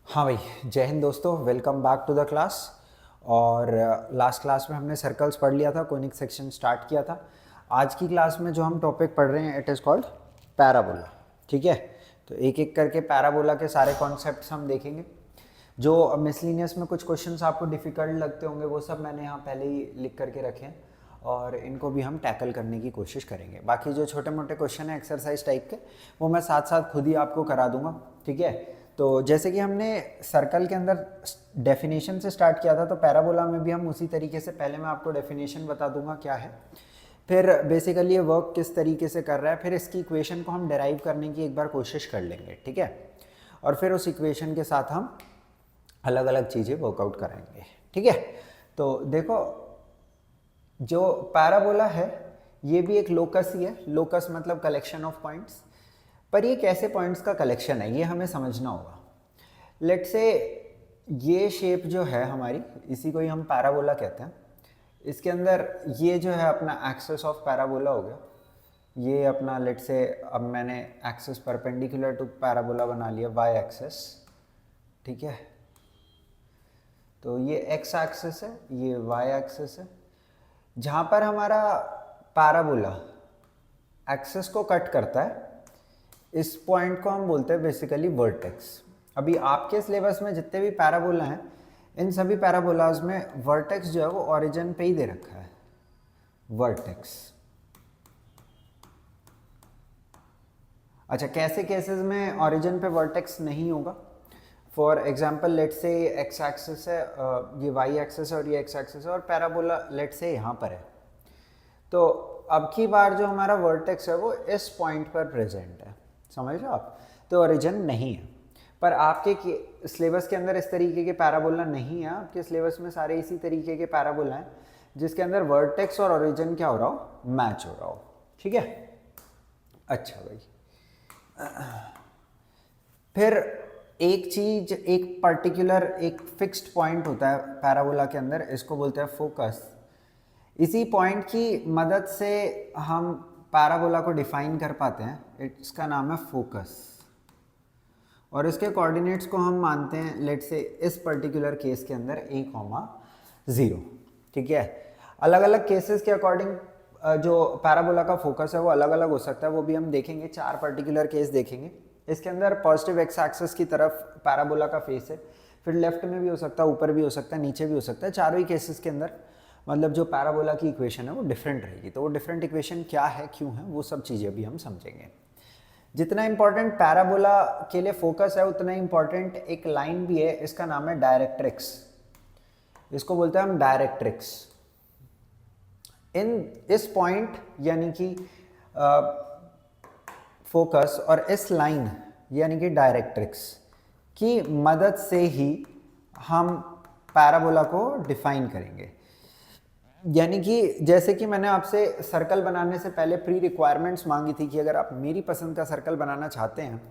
हाँ भाई, जय हिंद दोस्तों, welcome back to the class. और लास्ट क्लास में हमने सर्कल्स पढ़ लिया था, कोनिक सेक्शन स्टार्ट किया था। आज की क्लास में जो हम टॉपिक पढ़ रहे हैं इट इज़ कॉल्ड पैराबोला। ठीक है, तो एक एक करके पैराबोला के सारे कॉन्सेप्ट्स हम देखेंगे। जो मिसलिनियस में कुछ क्वेश्चंस आपको डिफ़िकल्ट लगते होंगे वो सब मैंने यहाँ पहले ही लिख करके रखे हैं और इनको भी हम टैकल करने की कोशिश करेंगे। बाकी जो छोटे मोटे क्वेश्चन हैं एक्सरसाइज टाइप के वो मैं साथ साथ खुद ही आपको करा दूंगा। ठीक है, तो जैसे कि हमने सर्कल के अंदर डेफिनेशन से स्टार्ट किया था, तो पैराबोला में भी हम उसी तरीके से पहले मैं आपको डेफिनेशन बता दूंगा क्या है, फिर बेसिकली ये वर्क किस तरीके से कर रहा है, फिर इसकी इक्वेशन को हम डेराइव करने की एक बार कोशिश कर लेंगे। ठीक है, और फिर उस इक्वेशन के साथ हम अलग अलग चीज़ें वर्कआउट कराएंगे। ठीक है, तो देखो जो पैराबोला है ये भी एक लोकस ही है। लोकस मतलब कलेक्शन ऑफ पॉइंट्स, पर ये कैसे पॉइंट्स का कलेक्शन है ये हमें समझना होगा। लेट से ये शेप जो है हमारी, इसी को ही हम पैराबोला कहते हैं। इसके अंदर ये जो है अपना एक्सिस ऑफ पैराबोला हो गया, ये अपना लेट से अब मैंने एक्सिस परपेंडिकुलर टू पैराबोला बना लिया, वाई एक्सिस। ठीक है, तो ये एक्स एक्सिस है, ये वाई एक्सिस है। जहाँ पर हमारा पैराबोला एक्सिस को कट करता है इस पॉइंट को हम बोलते हैं बेसिकली वर्टेक्स। अभी आपके सिलेबस में जितने भी पैराबोला हैं इन सभी पैराबोलाज में वर्टेक्स जो है वो ओरिजिन पे ही दे रखा है, वर्टेक्स। अच्छा, कैसे केसेस में ओरिजिन पे वर्टेक्स नहीं होगा? फॉर एग्जाम्पल लेट से एक्स एक्सिस है, ये वाई एक्सिस है और ये एक्स एक्सिस है और पैराबोला लेट से यहाँ पर है, तो अब की बार जो हमारा वर्टेक्स है वो इस पॉइंट पर प्रेजेंट है, समझ लो आप, तो ओरिजिन नहीं है। पर आपके सिलेबस के अंदर इस तरीके के पैराबोला नहीं है, आपके सिलेबस में सारे इसी तरीके के पैराबोला हैं जिसके अंदर वर्टेक्स और ओरिजिन क्या हो रहा हो, मैच हो रहा हो। ठीक है, अच्छा भाई, फिर एक चीज, एक पर्टिकुलर एक फिक्स्ड पॉइंट होता है पैराबोला के अंदर, इसको बोलते हैं फोकस। इसी पॉइंट की मदद से हम पैराबोला को डिफाइन कर पाते हैं, इसका नाम है फोकस। और इसके कोऑर्डिनेट्स को हम मानते हैं लेट से इस पर्टिकुलर केस के अंदर a,0। ठीक है, अलग अलग केसेस के अकॉर्डिंग जो पैराबोला का फोकस है वो अलग अलग हो सकता है, वो भी हम देखेंगे। 4 पर्टिकुलर केस देखेंगे। इसके अंदर पॉजिटिव एक्स एक्सिस की तरफ पैराबोला का फेस है, फिर लेफ्ट में भी हो सकता है, ऊपर भी हो सकता है, नीचे भी हो सकता है। चारों ही केसेस के अंदर मतलब जो पैराबोला की इक्वेशन है वो डिफरेंट रहेगी। तो वो डिफरेंट इक्वेशन क्या है, क्यों है, वो सब चीज़ें भी हम समझेंगे। जितना इंपॉर्टेंट पैराबोला के लिए फोकस है उतना इंपॉर्टेंट एक लाइन भी है, इसका नाम है डायरेक्ट्रिक्स। इसको बोलते हैं हम डायरेक्ट्रिक्स। इस पॉइंट यानी कि फोकस और इस लाइन यानी कि डायरेक्ट्रिक्स की मदद से ही हम पैराबोला को डिफाइन करेंगे। यानी कि जैसे कि मैंने आपसे सर्कल बनाने से पहले प्री रिक्वायरमेंट्स मांगी थी कि अगर आप मेरी पसंद का सर्कल बनाना चाहते हैं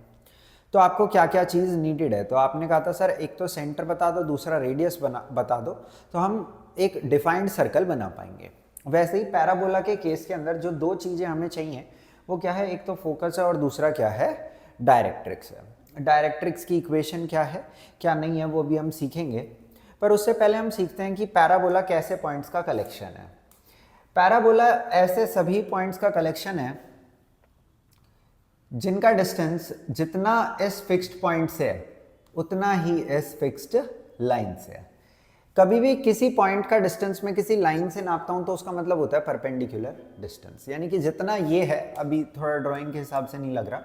तो आपको क्या क्या चीज़ नीडेड है, तो आपने कहा था सर एक तो सेंटर बता दो, दूसरा रेडियस बता दो, तो हम एक डिफाइंड सर्कल बना पाएंगे। वैसे ही पैराबोला के केस के अंदर जो 2 चीज़ें हमें चाहिए वो क्या है, एक तो फोकस है और दूसरा क्या है, डायरेक्ट्रिक्स है। डायरेक्ट्रिक्स की इक्वेशन क्या है क्या नहीं है वो भी हम सीखेंगे, पर उससे पहले हम सीखते हैं कि पैराबोला कैसे पॉइंट्स का कलेक्शन है। पैराबोला ऐसे सभी पॉइंट्स का कलेक्शन है जिनका डिस्टेंस जितना इस फिक्स्ड पॉइंट से है उतना ही इस फिक्स्ड लाइन से है। कभी भी किसी पॉइंट का डिस्टेंस में किसी लाइन से नापता हूं तो उसका मतलब होता है परपेंडिकुलर डिस्टेंस, यानी कि जितना ये है, अभी थोड़ा ड्राइंग के हिसाब से नहीं लग रहा,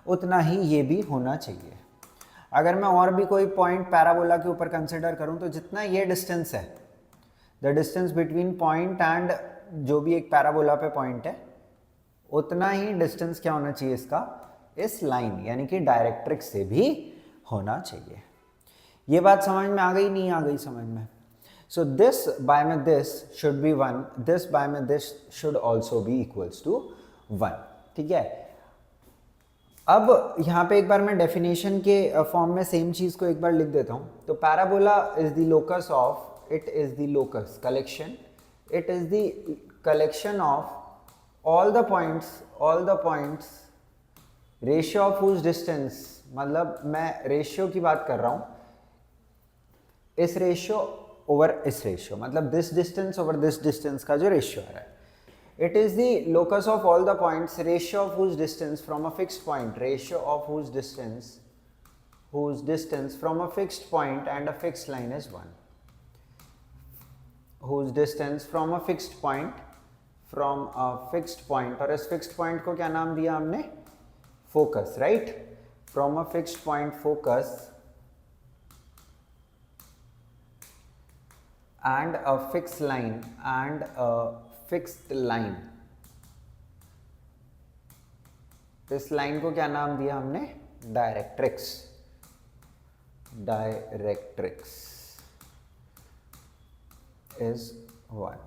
उतना ही ये भी होना चाहिए। अगर मैं और भी कोई पॉइंट पैराबोला के ऊपर कंसिडर करूं तो जितना ये डिस्टेंस है, the distance between point and जो भी एक पैराबोला पे पॉइंट है, उतना ही डिस्टेंस क्या होना चाहिए इसका, इस लाइन यानी कि डायरेक्ट्रिक्स से भी होना चाहिए। ये बात समझ में आ गई, नहीं आ गई समझ में? सो दिस बाय में this should be 1, this by में this should also be equals to 1। ठीक है, अब यहाँ पे एक बार मैं डेफिनेशन के फॉर्म में सेम चीज़ को एक बार लिख देता हूँ। तो parabola is the locus of, it is the locus collection, it is the collection of all the points ratio of whose distance, मतलब मैं रेशियो की बात कर रहा हूँ इस रेशियो ओवर इस रेशियो, मतलब this distance over this distance का जो रेशियो आ रहा है, it is the locus of all the points, ratio of whose distance from a fixed point, ratio of whose distance from a fixed point and a fixed line is 1, whose distance from a fixed point, और इस fixed point को क्या नाम दिया हमने, focus, right, from a fixed point focus and a fixed line, इस line को क्या नाम दिया हमने, डायरेक्ट्रिक्स is 1।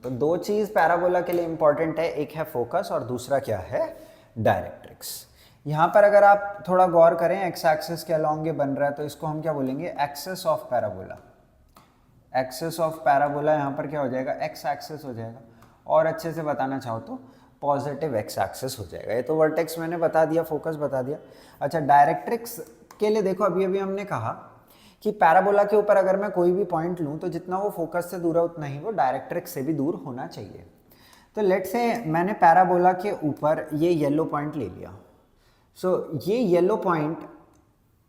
तो दो चीज पैराबोला के लिए इंपॉर्टेंट है, एक है फोकस और दूसरा क्या है, डायरेक्ट्रिक्स। यहां पर अगर आप थोड़ा गौर करें, एक्स एक्सिस के अलोंग ये बन रहा है, तो इसको हम क्या बोलेंगे, axis of parabola. Axis of parabola यहाँ पर क्या हो जाएगा, एक्स एक्सिस हो जाएगा, और अच्छे से बताना चाहो तो पॉजिटिव एक्स एक्सिस हो जाएगा। ये तो वर्टेक्स मैंने बता दिया, फोकस बता दिया। अच्छा, डायरेक्ट्रिक्स के लिए देखो, अभी हमने कहा कि पैराबोला के ऊपर अगर मैं कोई भी पॉइंट लूँ तो जितना वो फोकस से दूर है उतना ही वो डायरेक्ट्रिक्स से भी दूर होना चाहिए। तो लेट्स से मैंने पैराबोला के ऊपर ये येलो पॉइंट ले लिया। सो ये येलो पॉइंट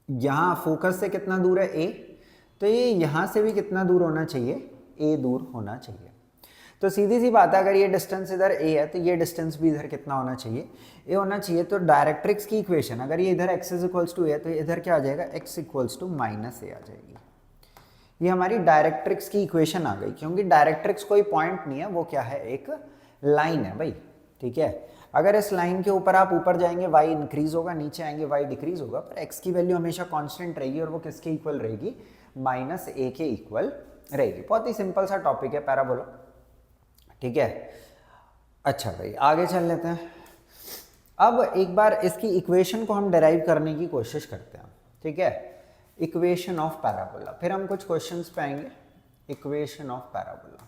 यहाँ फोकस से कितना दूर है, ए, तो ये यहाँ से भी कितना दूर होना चाहिए, ए दूर होना चाहिए। तो सीधी सी बात है, अगर ये डिस्टेंस इधर ए है तो ये डिस्टेंस भी इधर कितना होना चाहिए, ए होना चाहिए। तो डायरेक्ट्रिक्स की इक्वेशन, अगर ये इधर x इक्वल्स टू ए तो इधर क्या आ जाएगा, x इक्वल्स टू माइनस ए आ जाएगी। ये हमारी डायरेक्ट्रिक्स की इक्वेशन आ गई, क्योंकि डायरेक्ट्रिक्स कोई पॉइंट नहीं है, वो क्या है, एक लाइन है भाई, ठीक है। अगर इस लाइन के ऊपर आप ऊपर जाएंगे y इंक्रीज होगा, नीचे आएंगे y डिक्रीज होगा, पर x की वैल्यू हमेशा कांस्टेंट रहेगी, और वो किसके इक्वल रहेगी, माइनस ए के इक्वल रहेगी। बहुत ही सिंपल सा टॉपिक है पैराबोला, ठीक है। अच्छा भाई, आगे चल लेते हैं। अब एक बार इसकी इक्वेशन को हम डिराइव करने की कोशिश करते हैं, ठीक है, इक्वेशन ऑफ पैराबोला। फिर हम कुछ क्वेश्चंस पे आएंगे। Equation of parabola,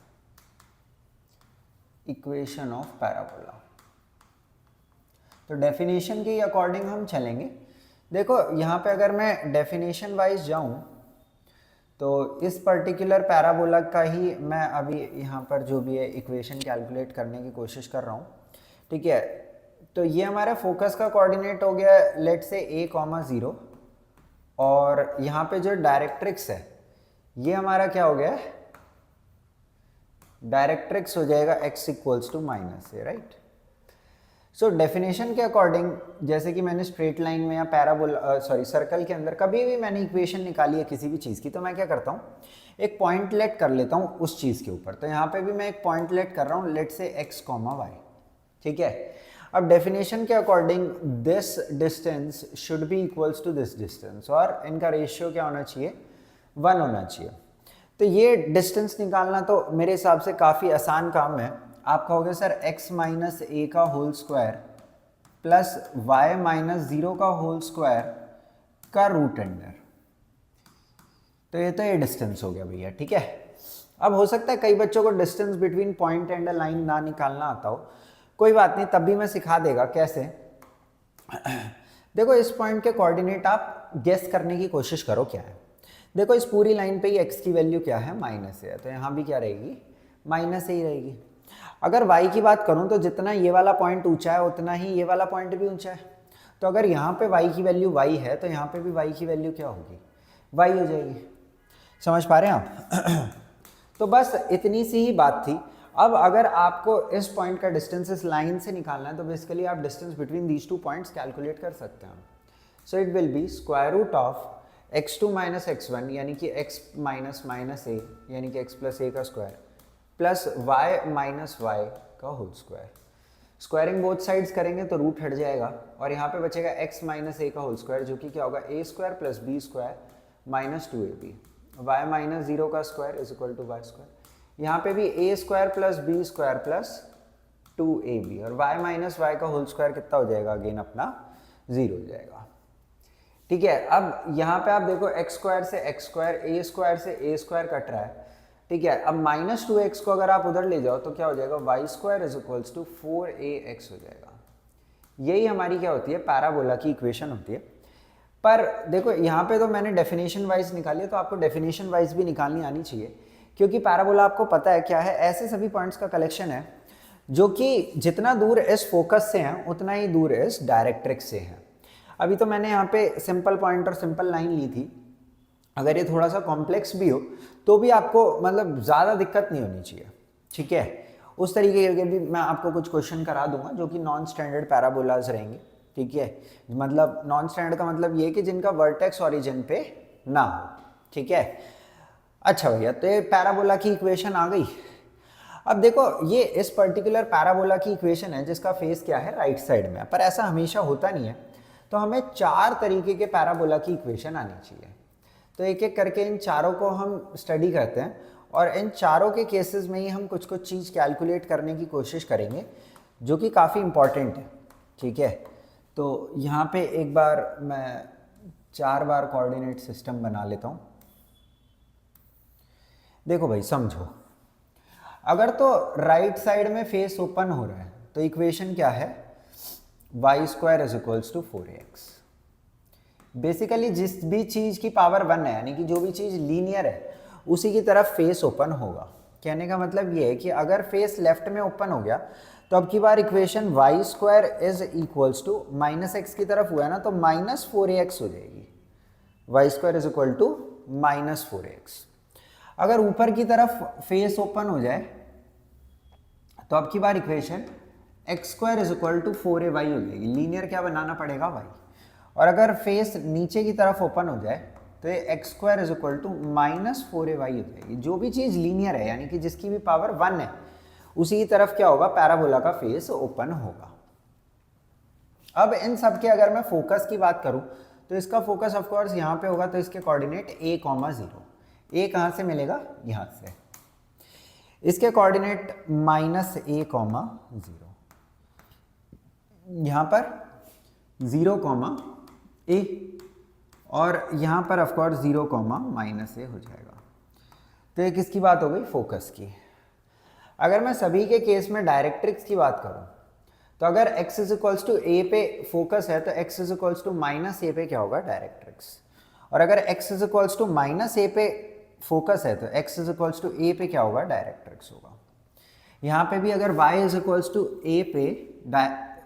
equation of parabola. तो डेफिनेशन के अकॉर्डिंग हम चलेंगे। देखो यहाँ पे अगर मैं डेफिनेशन वाइज जाऊँ तो इस पर्टिकुलर पैराबोला का ही मैं अभी यहाँ पर जो भी है इक्वेशन कैलकुलेट करने की कोशिश कर रहा हूँ, ठीक है। तो ये हमारा फोकस का कोऑर्डिनेट हो गया, लेट से a,0, और यहाँ पे जो डायरेक्ट्रिक्स है ये हमारा क्या हो गया, डायरेक्ट्रिक्स हो जाएगा x equals to minus a, right. So definition के अकॉर्डिंग, जैसे कि मैंने स्ट्रेट लाइन में या पैराबोला सर्कल के अंदर कभी भी मैंने इक्वेशन निकाली है किसी भी चीज़ की, तो मैं क्या करता हूँ, एक पॉइंट लेट कर लेता हूँ उस चीज़ के ऊपर। तो यहाँ पे भी मैं एक पॉइंट लेट कर रहा हूँ, लेट से x, y, ठीक है। अब डेफिनेशन के according this distance should be equals to this distance, और इनका रेशियो क्या होना चाहिए, 1 होना चाहिए। तो ये डिस्टेंस निकालना तो मेरे हिसाब से काफ़ी आसान काम है। आप कहोगे सर x माइनस ए का whole square plus y minus 0 का होल स्क्वायर का रूट अंडर, तो ये डिस्टेंस हो गया भैया, ठीक है। अब हो सकता है कई बच्चों को distance between point and a line ना निकालना आता हो, कोई बात नहीं, तब भी मैं सिखा देगा कैसे। देखो इस पॉइंट के कोऑर्डिनेट आप गेस करने की कोशिश करो क्या है। देखो इस पूरी लाइन पे ही x की वैल्यू क्या है, माइनस है, तो यहाँ भी क्या रहेगी, माइनस ही रहेगी। अगर y की बात करूं तो जितना ये वाला पॉइंट ऊंचा है उतना ही ये वाला पॉइंट भी ऊंचा है। तो अगर यहाँ पे y की वैल्यू y है तो यहाँ पे भी y की वैल्यू क्या होगी, y हो जाएगी। समझ पा रहे हैं आप? तो बस इतनी सी ही बात थी। अब अगर आपको इस पॉइंट का डिस्टेंस इस लाइन से निकालना है तो बेसिकली आप distance between these two points calculate कर सकते हैं। So it will be square root of x2 minus x1 यानी कि x माइनस माइनस ए यानी कि x प्लस ए का square plus y minus y का whole square. Squaring both sides करेंगे तो रूट हट जाएगा और यहाँ पे बचेगा x माइनस ए का होल स्क्वायर, जो कि क्या होगा, a square plus b square minus 2ab। y minus 0 का square is equal to y square. यहाँ पे भी a square plus b square plus 2ab, और y माइनस वाई का होल स्क्वायर कितना हो जाएगा, अगेन अपना 0 हो जाएगा। ठीक है, अब यहाँ पे आप देखो x स्क्वायर से x स्क्वायर, a स्क्वायर से a स्क्वायर कट रहा है। ठीक है, अब माइनस 2x को अगर आप उधर ले जाओ तो क्या हो जाएगा, y square is equals to 4ax हो जाएगा। यही हमारी क्या होती है, पैराबोला की इक्वेशन होती है। पर देखो यहाँ पे तो मैंने डेफिनेशन वाइज निकाली है, तो आपको डेफिनेशन वाइज भी निकालनी आनी चाहिए, क्योंकि पैराबोला आपको पता है क्या है, ऐसे सभी पॉइंट्स का कलेक्शन है जो कि जितना दूर इस फोकस से हैं उतना ही दूर इस डायरेक्ट्रिक्स से हैं। अभी तो मैंने यहाँ पे सिंपल पॉइंट और सिंपल लाइन ली थी, अगर ये थोड़ा सा कॉम्प्लेक्स भी हो तो भी आपको मतलब ज़्यादा दिक्कत नहीं होनी चाहिए, ठीक है। उस तरीके के भी मैं आपको कुछ क्वेश्चन करा दूंगा जो कि नॉन स्टैंडर्ड पैराबोलाज रहेंगे, ठीक है। मतलब नॉन स्टैंडर्ड का मतलब ये कि जिनका वर्टेक्स ओरिजिन पे ना हो, ठीक है। अच्छा भैया, तो ये पैराबोला की इक्वेशन आ गई। अब देखो ये इस पर्टिकुलर पैराबोला की इक्वेशन है जिसका फेस क्या है, राइट साइड में है, पर ऐसा हमेशा होता नहीं है, तो हमें 4 तरीके के पैराबोला की इक्वेशन आनी चाहिए। तो एक एक करके इन चारों को हम स्टडी करते हैं और इन चारों के केसेस में ही हम कुछ कुछ चीज़ कैलकुलेट करने की कोशिश करेंगे जो कि काफ़ी इम्पॉर्टेंट है, ठीक है। तो यहाँ पे एक बार मैं 4 बार कोऑर्डिनेट सिस्टम बना लेता हूँ। देखो भाई समझो, अगर तो राइट साइड में फेस ओपन हो रहा है तो इक्वेशन क्या है, y² = 4ax। बेसिकली जिस भी चीज़ की पावर 1 है, यानी कि जो भी चीज़ लीनियर है, उसी की तरफ फेस ओपन होगा। कहने का मतलब ये है कि अगर फेस लेफ्ट में ओपन हो गया तो अब की बार इक्वेशन y² = -x की तरफ हुआ है ना, तो -4ax हो जाएगी। y² = -4ax। अगर ऊपर की तरफ फेस ओपन हो जाए तो अब की बार इक्वेशन x² = 4ay हो जाएगी। लीनियर क्या बनाना पड़ेगा, y। और अगर फेस नीचे की तरफ ओपन हो जाए तो ये x² = -4ay हो जाएगी। जो भी चीज़ लीनियर है, यानी कि जिसकी भी पावर 1 है, उसी की तरफ क्या होगा, पैराबोला का फेस ओपन होगा। अब इन सब के अगर मैं फोकस की बात करूं तो इसका फोकस ऑफ कोर्स यहाँ पे होगा, तो इसके कोऑर्डिनेट a, 0। a कहाँ से मिलेगा, यहाँ से। इसके कोऑर्डिनेट -a, 0। यहाँ पर 0, a, और यहाँ पर ऑफ कोर्स 0, -a हो जाएगा। तो ये किसकी बात हो गई, फोकस की। अगर मैं सभी के केस में डायरेक्ट्रिक्स की बात करूं तो अगर x = a पे फोकस है तो x = -a पे क्या होगा, डायरेक्ट्रिक्स। और अगर x = -a पे फोकस है तो x = a पे क्या होगा, डायरेक्ट्रिक्स होगा। यहाँ पे भी अगर y = a पे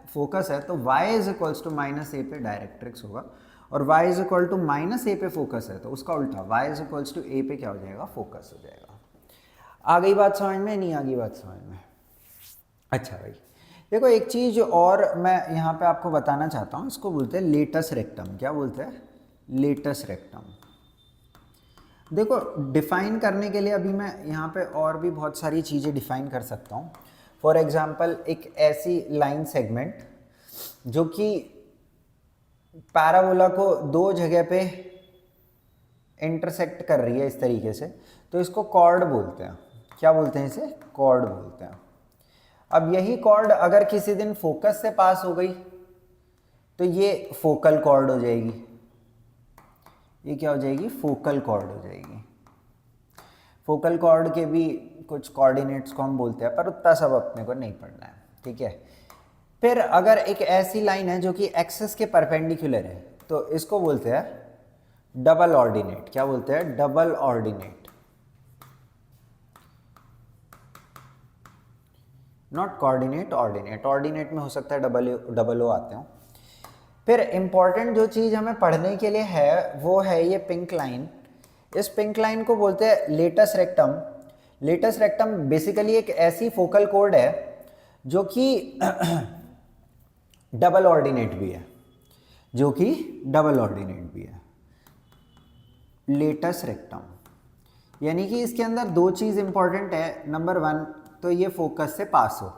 फोकस है तो y = -a पे डायरेक्ट्रिक्स होगा, और y = -a पे फोकस है तो उसका उल्टा y = a पे क्या हो जाएगा, फोकस हो जाएगा। आ गई बात समझ में, नहीं आ गई बात समझ में? अच्छा भाई देखो, एक चीज़ और मैं यहाँ पे आपको बताना चाहता हूँ, इसको बोलते हैं लेटस रेक्टम। क्या बोलते हैं, लेटस रेक्टम। देखो डिफाइन करने के लिए अभी मैं यहाँ पे और भी बहुत सारी चीज़ें डिफाइन कर सकता हूँ। फॉर एग्जांपल एक ऐसी लाइन सेगमेंट जो कि पैराबोला को 2 जगह पे इंटरसेक्ट कर रही है इस तरीके से, तो इसको कॉर्ड बोलते हैं। क्या बोलते हैं इसे, कॉर्ड बोलते हैं। अब यही कॉर्ड अगर किसी दिन फोकस से पास हो गई तो ये फोकल कॉर्ड हो जाएगी। ये क्या हो जाएगी, फोकल कॉर्ड हो जाएगी। फोकल कॉर्ड के भी कुछ कोऑर्डिनेट्स को हम बोलते हैं, पर उतना सब अपने को नहीं पढ़ना है, ठीक है। फिर अगर एक ऐसी लाइन है जो कि एक्सिस के परपेंडिकुलर है तो इसको बोलते हैं डबल ऑर्डिनेट। क्या बोलते हैं, double ordinate. Not coordinate, ordinate. Ordinate में हो सकता है डबल ओ आते हो। फिर इंपॉर्टेंट जो चीज़ हमें पढ़ने के लिए है वो है ये पिंक लाइन। इस पिंक लाइन को बोलते हैं latus rectum. Latus rectum basically एक ऐसी फोकल कोड है जो कि डबल ऑर्डिनेट भी है, जो कि डबल ऑर्डिनेट भी है, लेटस रेक्टम। यानी कि इसके अंदर 2 चीज़ इंपॉर्टेंट है। नंबर 1 तो ये फोकस से पास हो,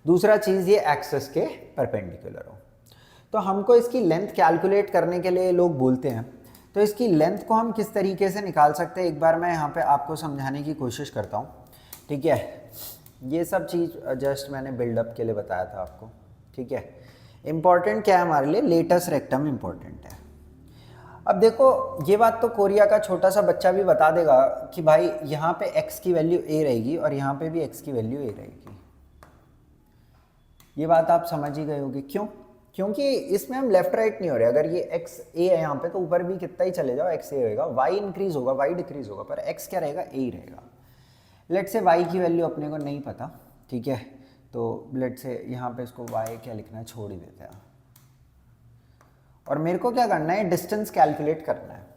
दूसरा चीज़ ये एक्सिस के परपेंडिकुलर हो। तो हमको इसकी लेंथ कैलकुलेट करने के लिए लोग बोलते हैं, तो इसकी लेंथ को हम किस तरीके से निकाल सकते हैं, एक बार मैं यहाँ पे आपको समझाने की कोशिश करता हूँ, ठीक है। ये सब चीज़ जस्ट मैंने बिल्डअप के लिए बताया था आपको, ठीक है। इम्पॉर्टेंट क्या है हमारे लिए, लेटस रेक्टम इम्पॉर्टेंट है। अब देखो ये बात तो कोरिया का छोटा सा बच्चा भी बता देगा कि भाई यहाँ पे x की वैल्यू a रहेगी और यहाँ पे भी x की वैल्यू a रहेगी। ये बात आप समझ ही गए होगे। क्यों, क्योंकि इसमें हम लेफ्ट राइट नहीं हो रहे, अगर ये एक्स ए है यहाँ पे तो ऊपर भी कितना ही चले जाओ एक्स ए होगा, वाई इंक्रीज होगा वाई डिक्रीज होगा, पर एक्स क्या रहेगा, ए ही रहेगा। लेट से वाई की वैल्यू अपने को नहीं पता, ठीक है, तो लेट से यहाँ पे इसको वाई क्या लिखना है, छोड़ ही देते हैं। और मेरे को क्या करना है, डिस्टेंस कैलकुलेट करना है।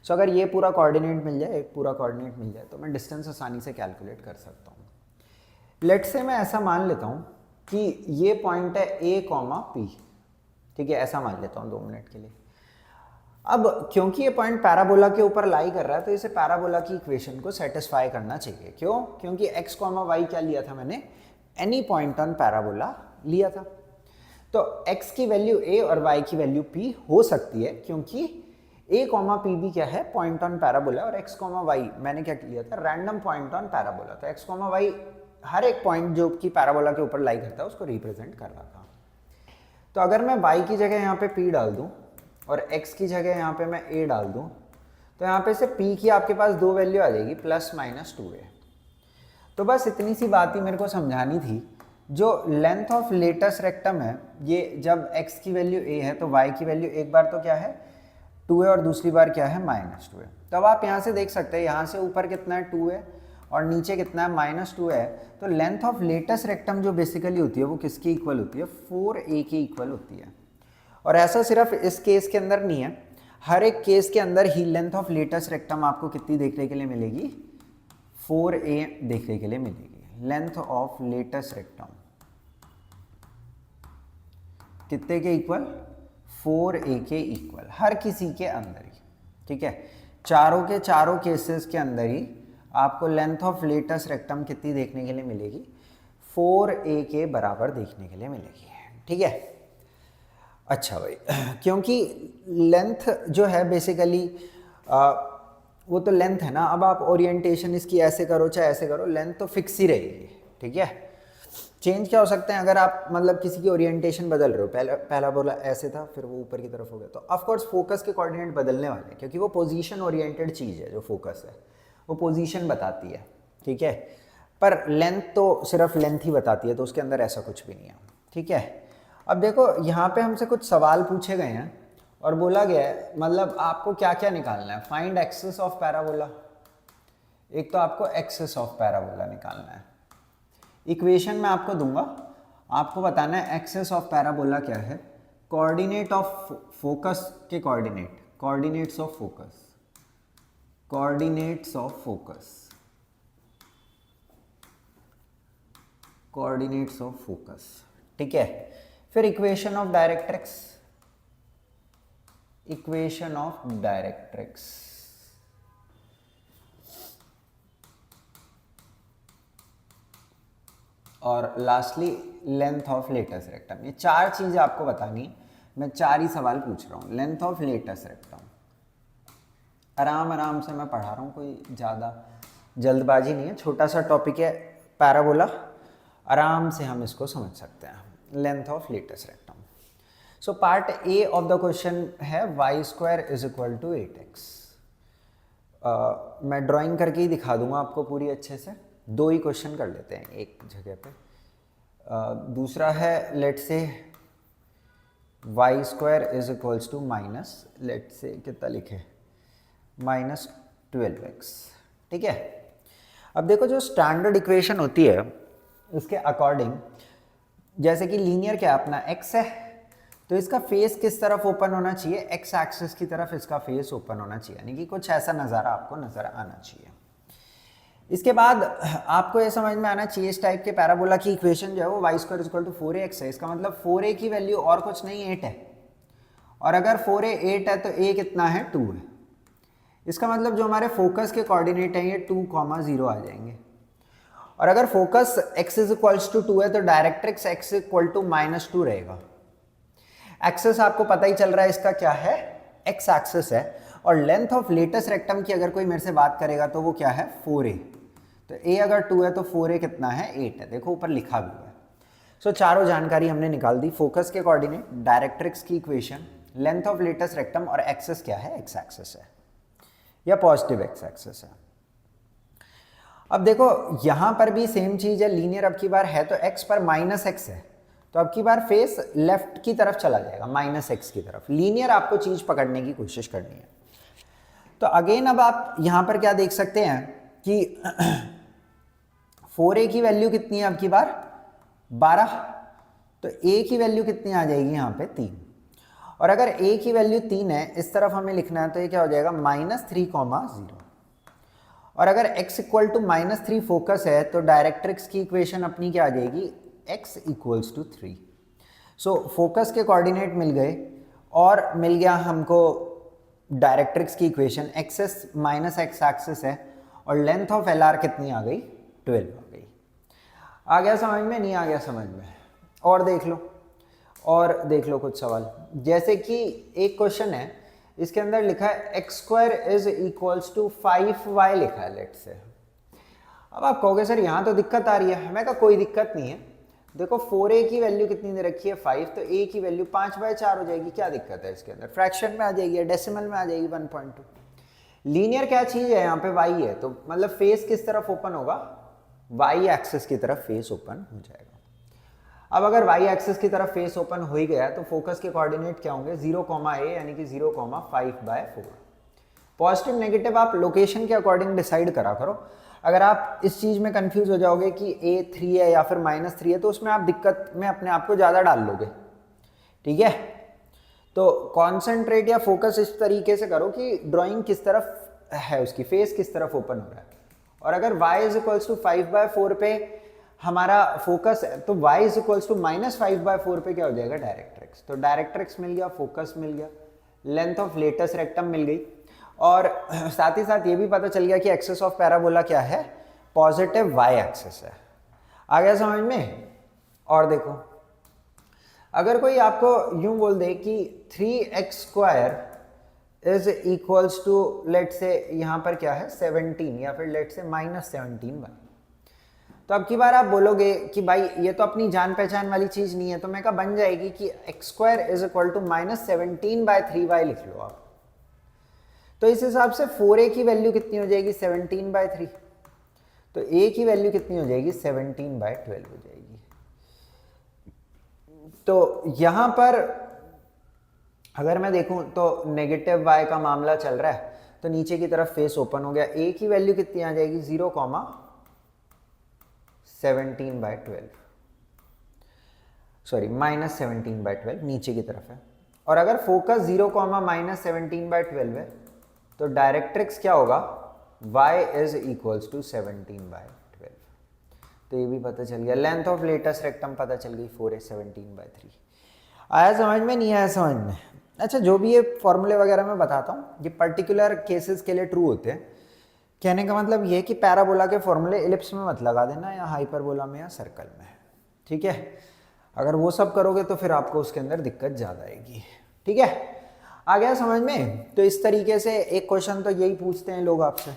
सो अगर ये पूरा कोऑर्डिनेट मिल जाए, एक पूरा कोऑर्डिनेट मिल जाए, तो मैं डिस्टेंस आसानी से कैलकुलेट कर सकता हूँ। लेट से मैं ऐसा मान लेता हूँ कि ये पॉइंट है ए कॉमा पी, ठीक है, ऐसा मान लेता हूँ 2 मिनट के लिए। अब क्योंकि ये पॉइंट पैराबोला के ऊपर लाई कर रहा है, तो इसे पैराबोला की इक्वेशन को सेटिस्फाई करना चाहिए। क्यों? क्योंकि x कॉमा वाई क्या लिया था मैंने, एनी पॉइंट ऑन पैराबोला लिया था। तो x की वैल्यू a और y की वैल्यू p हो सकती है, क्योंकि a कॉमा p भी क्या है, पॉइंट ऑन पैराबोला, और x कॉमा वाई मैंने क्या लिया था, रैंडम पॉइंट ऑन पैराबोला। तो x कॉमा वाई हर एक पॉइंट जो कि पैराबोला के ऊपर लाई करता है उसको रिप्रेजेंट कर रहा था। तो अगर मैं y की जगह यहाँ पे p डाल दूँ और x की जगह यहाँ पे मैं a डाल दूँ, तो यहाँ पे से p की आपके पास 2 वैल्यू आ जाएगी, प्लस माइनस 2a। तो बस इतनी सी बात ही मेरे को समझानी थी। जो लेंथ ऑफ लेटस रेक्टम है, ये जब x की वैल्यू a है तो y की वैल्यू एक बार तो क्या है 2a और दूसरी बार क्या है माइनस 2a। तो अब आप यहाँ से देख सकते हैं, यहाँ से ऊपर कितना है 2a और नीचे कितना है माइनस 2 है। तो लेंथ ऑफ लेटस रेक्टम जो बेसिकली होती है वो किसकी इक्वल होती है, 4a के इक्वल होती है। और ऐसा सिर्फ इस केस के अंदर नहीं है, हर एक केस के अंदर ही लेंथ ऑफ लेटस रेक्टम आपको कितनी देखने के लिए मिलेगी, 4a देखने के लिए मिलेगी। लेंथ ऑफ लेटस रेक्टम कितने के इक्वल, 4a के इक्वल, हर किसी के अंदर ही, ठीक है, चारों के चारों केसेस के अंदर ही आपको लेंथ ऑफ लेटस रेक्टम कितनी देखने के लिए मिलेगी, 4a के बराबर देखने के लिए मिलेगी, ठीक है। अच्छा भाई, क्योंकि लेंथ जो है बेसिकली वो तो लेंथ है ना, अब आप ओरिएंटेशन इसकी ऐसे करो चाहे ऐसे करो, लेंथ तो फिक्स ही रहेगी, ठीक है। चेंज क्या हो सकते हैं, अगर आप मतलब किसी की ओरिएंटेशन बदल रहे हो, पहला बोला ऐसे था फिर वो ऊपर की तरफ हो गया, तो ऑफ कोर्स फोकस के कोऑर्डिनेट बदलने वाले हैं, क्योंकि वो पोजीशन ओरिएंटेड चीज़ है। जो फोकस है वो पोजीशन बताती है, ठीक है, पर लेंथ तो सिर्फ लेंथ ही बताती है, तो उसके अंदर ऐसा कुछ भी नहीं है, ठीक है। अब देखो यहाँ पे हमसे कुछ सवाल पूछे गए हैं और बोला गया है मतलब आपको क्या क्या निकालना है, फाइंड एक्सिस ऑफ पैराबोला। एक तो आपको एक्सिस ऑफ पैराबोला निकालना है, इक्वेशन मैं आपको दूंगा, आपको बताना है एक्सिस ऑफ पैराबोला क्या है, कोऑर्डिनेट ऑफ फोकस के coordinate, coordinates of focus, coordinates of focus, coordinates of focus, ठीक है। फिर equation of directrix, equation of directrix, और lastly length of latus rectum. ये 4 चीजें आपको बतानी, मैं 4 ही सवाल पूछ रहा हूँ। लेंथ ऑफ लेटस रेक्टम आराम आराम से मैं पढ़ा रहा हूँ, कोई ज़्यादा जल्दबाजी नहीं है, छोटा सा टॉपिक है पैराबोला, आराम से हम इसको समझ सकते हैं। Length of latus rectum. So part a of the question है y² is equal to 8x। मैं ड्राइंग करके ही दिखा दूंगा आपको पूरी अच्छे से, 2 ही क्वेश्चन कर लेते हैं एक जगह पे। दूसरा है let say y² is equals to minus, let say कितना लिखे, -12x, ठीक है। अब देखो जो स्टैंडर्ड इक्वेशन होती है उसके अकॉर्डिंग, जैसे कि लीनियर क्या अपना x है, तो इसका फेस किस तरफ ओपन होना चाहिए, x एक्सिस की तरफ इसका फेस ओपन होना चाहिए, यानी कि कुछ ऐसा नज़ारा आपको नजर आना चाहिए। इसके बाद आपको ये समझ में आना चाहिए इस टाइप के पैराबोला की इक्वेशन जो है वो y² is equal to 4ax है। इसका मतलब 4a की वैल्यू और कुछ नहीं 8 है, और अगर 4a 8 है तो a कितना है 2 है। इसका मतलब जो हमारे फोकस के कोऑर्डिनेट हैं ये 2,0 आ जाएंगे, और अगर focus x is equals to 2 है तो डायरेक्ट्रिक्स x इक्वल टू -2 रहेगा। एक्सिस आपको पता ही चल रहा है इसका क्या है, x एक्सिस है, और लेंथ ऑफ लेटस रेक्टम की अगर कोई मेरे से बात करेगा तो वो क्या है 4a, तो a अगर 2 है तो 4a कितना है 8 है, देखो ऊपर लिखा भी हुआ है। सो चारों जानकारी हमने निकाल दी, फोकस के कोऑर्डिनेट, डायरेक्ट्रिक्स की equation, length of latus rectum, और एक्सिस क्या है x एक्सिस है या पॉजिटिव x एक्सिस है। अब देखो यहां पर भी सेम चीज है, लीनियर अब की बार है तो x पर -x है, तो अब की बार फेस लेफ्ट की तरफ चला जाएगा, -x की तरफ। लीनियर आपको चीज पकड़ने की कोशिश करनी है। तो अगेन अब आप यहां पर क्या देख सकते हैं कि 4a की वैल्यू कितनी है अब की बार 12, तो a की वैल्यू कितनी आ जाएगी यहाँ पे 3। और अगर a की वैल्यू 3 है, इस तरफ हमें लिखना है, तो ये क्या हो जाएगा -3,0। और अगर x इक्वल टू -3 फोकस है तो डायरेक्ट्रिक्स की इक्वेशन अपनी क्या आ जाएगी, x equals to 3। So focus के कोऑर्डिनेट मिल गए और मिल गया हमको डायरेक्ट्रिक्स की इक्वेशन। एक्सेस -x एक्सिस है और लेंथ ऑफ LR कितनी आ गई, 12 आ गई। आ गया समझ में, नहीं आ गया समझ में? और देख लो कुछ सवाल। जैसे कि एक क्वेश्चन है, इसके अंदर लिखा है x² is equals to 5y लिखा है लेट से। अब आप कहोगे सर यहाँ तो दिक्कत आ रही है। मैं कहा कोई दिक्कत नहीं है, देखो 4a की वैल्यू कितनी दे रखी है 5, तो a की वैल्यू 5/4 हो जाएगी। क्या दिक्कत है इसके अंदर, फ्रैक्शन में आ जाएगी या डेसिमल में आ जाएगी 1.2। लीनियर क्या चीज है यहाँ पे, y है, तो मतलब फेस किस तरफ ओपन होगा, y एक्सिस की तरफ फेस ओपन हो जाएगा। अब अगर y एक्सिस की तरफ फेस ओपन हो ही गया तो फोकस के कोऑर्डिनेट क्या होंगे, 0,a यानी कि 0,5/4। पॉजिटिव नेगेटिव आप लोकेशन के अकॉर्डिंग डिसाइड करा करो। अगर आप इस चीज में कंफ्यूज हो जाओगे कि a 3 है या फिर -3 है, तो उसमें आप दिक्कत में अपने आप को ज्यादा डाल लोगे। ठीक है, तो कॉन्सेंट्रेट या फोकस इस तरीके से करो कि ड्राइंग किस तरफ है, उसकी फेस किस तरफ ओपन हो रहा है। और अगर y इज इक्वल्स टू 5/4 पे हमारा फोकस है, तो y इज इक्वल्स टू -5/4 पे क्या हो जाएगा, डायरेक्ट्रिक्स। तो डायरेक्ट्रिक्स मिल गया, फोकस मिल गया, लेंथ ऑफ लेटस रेक्टम मिल गई, और साथ ही साथ ये भी पता चल गया कि एक्सिस ऑफ पैराबोला क्या है, पॉजिटिव y एक्सिस है। आ गया समझ में? और देखो, अगर कोई आपको यूं बोल दे कि 3x² is equals to late से यहां पर क्या है 17 या फिर लेट से -17y, तो अब की बार आप बोलोगे कि भाई ये तो अपनी जान पहचान वाली चीज नहीं है, तो मैं कहा बन जाएगी कि x² is equal to -17/3y लिख लो आप। तो इस हिसाब से 4a की वैल्यू कितनी हो जाएगी, 17/3, तो a की वैल्यू कितनी हो जाएगी, 17/12 हो जाएगी। तो यहां पर अगर मैं देखूं तो नेगेटिव y का मामला चल रहा है, तो नीचे की तरफ फेस ओपन हो गया। a की वैल्यू कितनी आ जाएगी, 0,17/12, सॉरी -17/12 नीचे की तरफ है। और अगर फोकस 0,-17/12 है, तो डायरेक्ट्रिक्स क्या होगा, y इज इक्वल्स टू 17/12। तो ये भी पता चल गया। लेंथ ऑफ लेटस रेक्टम पता चल गई, 4a 17/3। आया समझ में, नहीं आया समझ में? अच्छा, जो भी ये फॉर्मूले वगैरह मैं बताता हूँ, ये पर्टिकुलर केसेस के लिए ट्रू होते हैं। कहने का मतलब ये कि पैराबोला के फॉर्मूले इलिप्स में मत लगा देना, या हाइपरबोला में या सर्कल में। ठीक है, अगर वो सब करोगे तो फिर आपको उसके अंदर दिक्कत ज़्यादा आएगी। ठीक है, आ गया समझ में? तो इस तरीके से एक क्वेश्चन तो यही पूछते हैं लोग आपसे।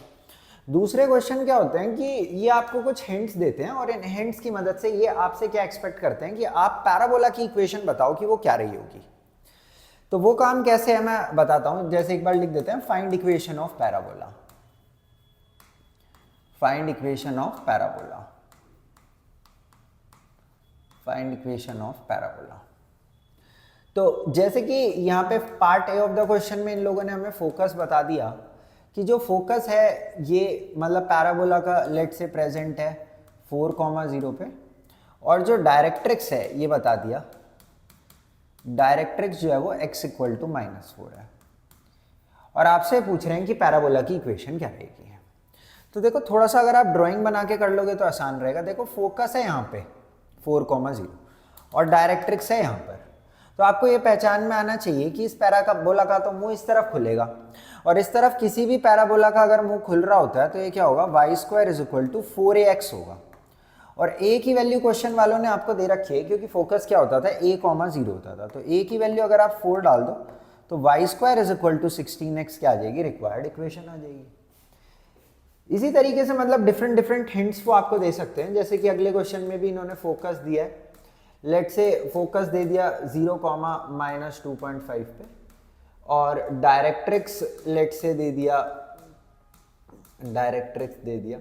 दूसरे क्वेश्चन क्या होते हैं कि ये आपको कुछ हिंट्स देते हैं, और इन हिंट्स की मदद से ये आपसे क्या एक्सपेक्ट करते हैं कि आप पैराबोला की इक्वेशन बताओ कि वो क्या रही होगी। तो वो काम कैसे है मैं बताता हूं। जैसे एक बार लिख देते हैं, find equation of parabola, find equation of parabola, find equation of parabola. तो जैसे कि यहाँ पे part a of the question में इन लोगों ने हमें फोकस बता दिया कि जो फोकस है ये मतलब पैराबोला का लेट से प्रेजेंट है 4,0 पे, और जो डायरेक्ट्रिक्स है ये बता दिया, डायरेक्ट्रिक्स जो है वो x इक्वल टू -4 है, और आपसे पूछ रहे हैं कि पैराबोला की इक्वेशन क्या रहेगी। तो देखो थोड़ा सा अगर आप ड्राइंग बना के कर लोगे तो आसान रहेगा। देखो फोकस है यहाँ पे 4,0 और डायरेक्ट्रिक्स है यहाँ पर, तो आपको ये पहचान में आना चाहिए कि इस पैराबोला का तो मुंह इस तरफ खुलेगा, और इस तरफ किसी भी पैराबोला का अगर मुंह खुल रहा होता है तो ये क्या होगा, y² is equal to 4ax होगा। और a की वैल्यू क्वेश्चन वालों ने आपको दे रखी है, क्योंकि फोकस क्या होता था, a,0 होता था, तो a की वैल्यू अगर आप 4 डाल दो तो y² is equal to 16x क्या आ जाएगी, रिक्वायर्ड इक्वेशन आ जाएगी। इसी तरीके से मतलब डिफरेंट हिंट्स वो आपको दे सकते हैं। जैसे कि अगले क्वेश्चन में भी इन्होंने फोकस दिया है, लेट से फोकस दे दिया 0,-2.5 पे, और डायरेक्ट्रिक्स लेट से दे दिया, डायरेक्ट्रिक्स दे दिया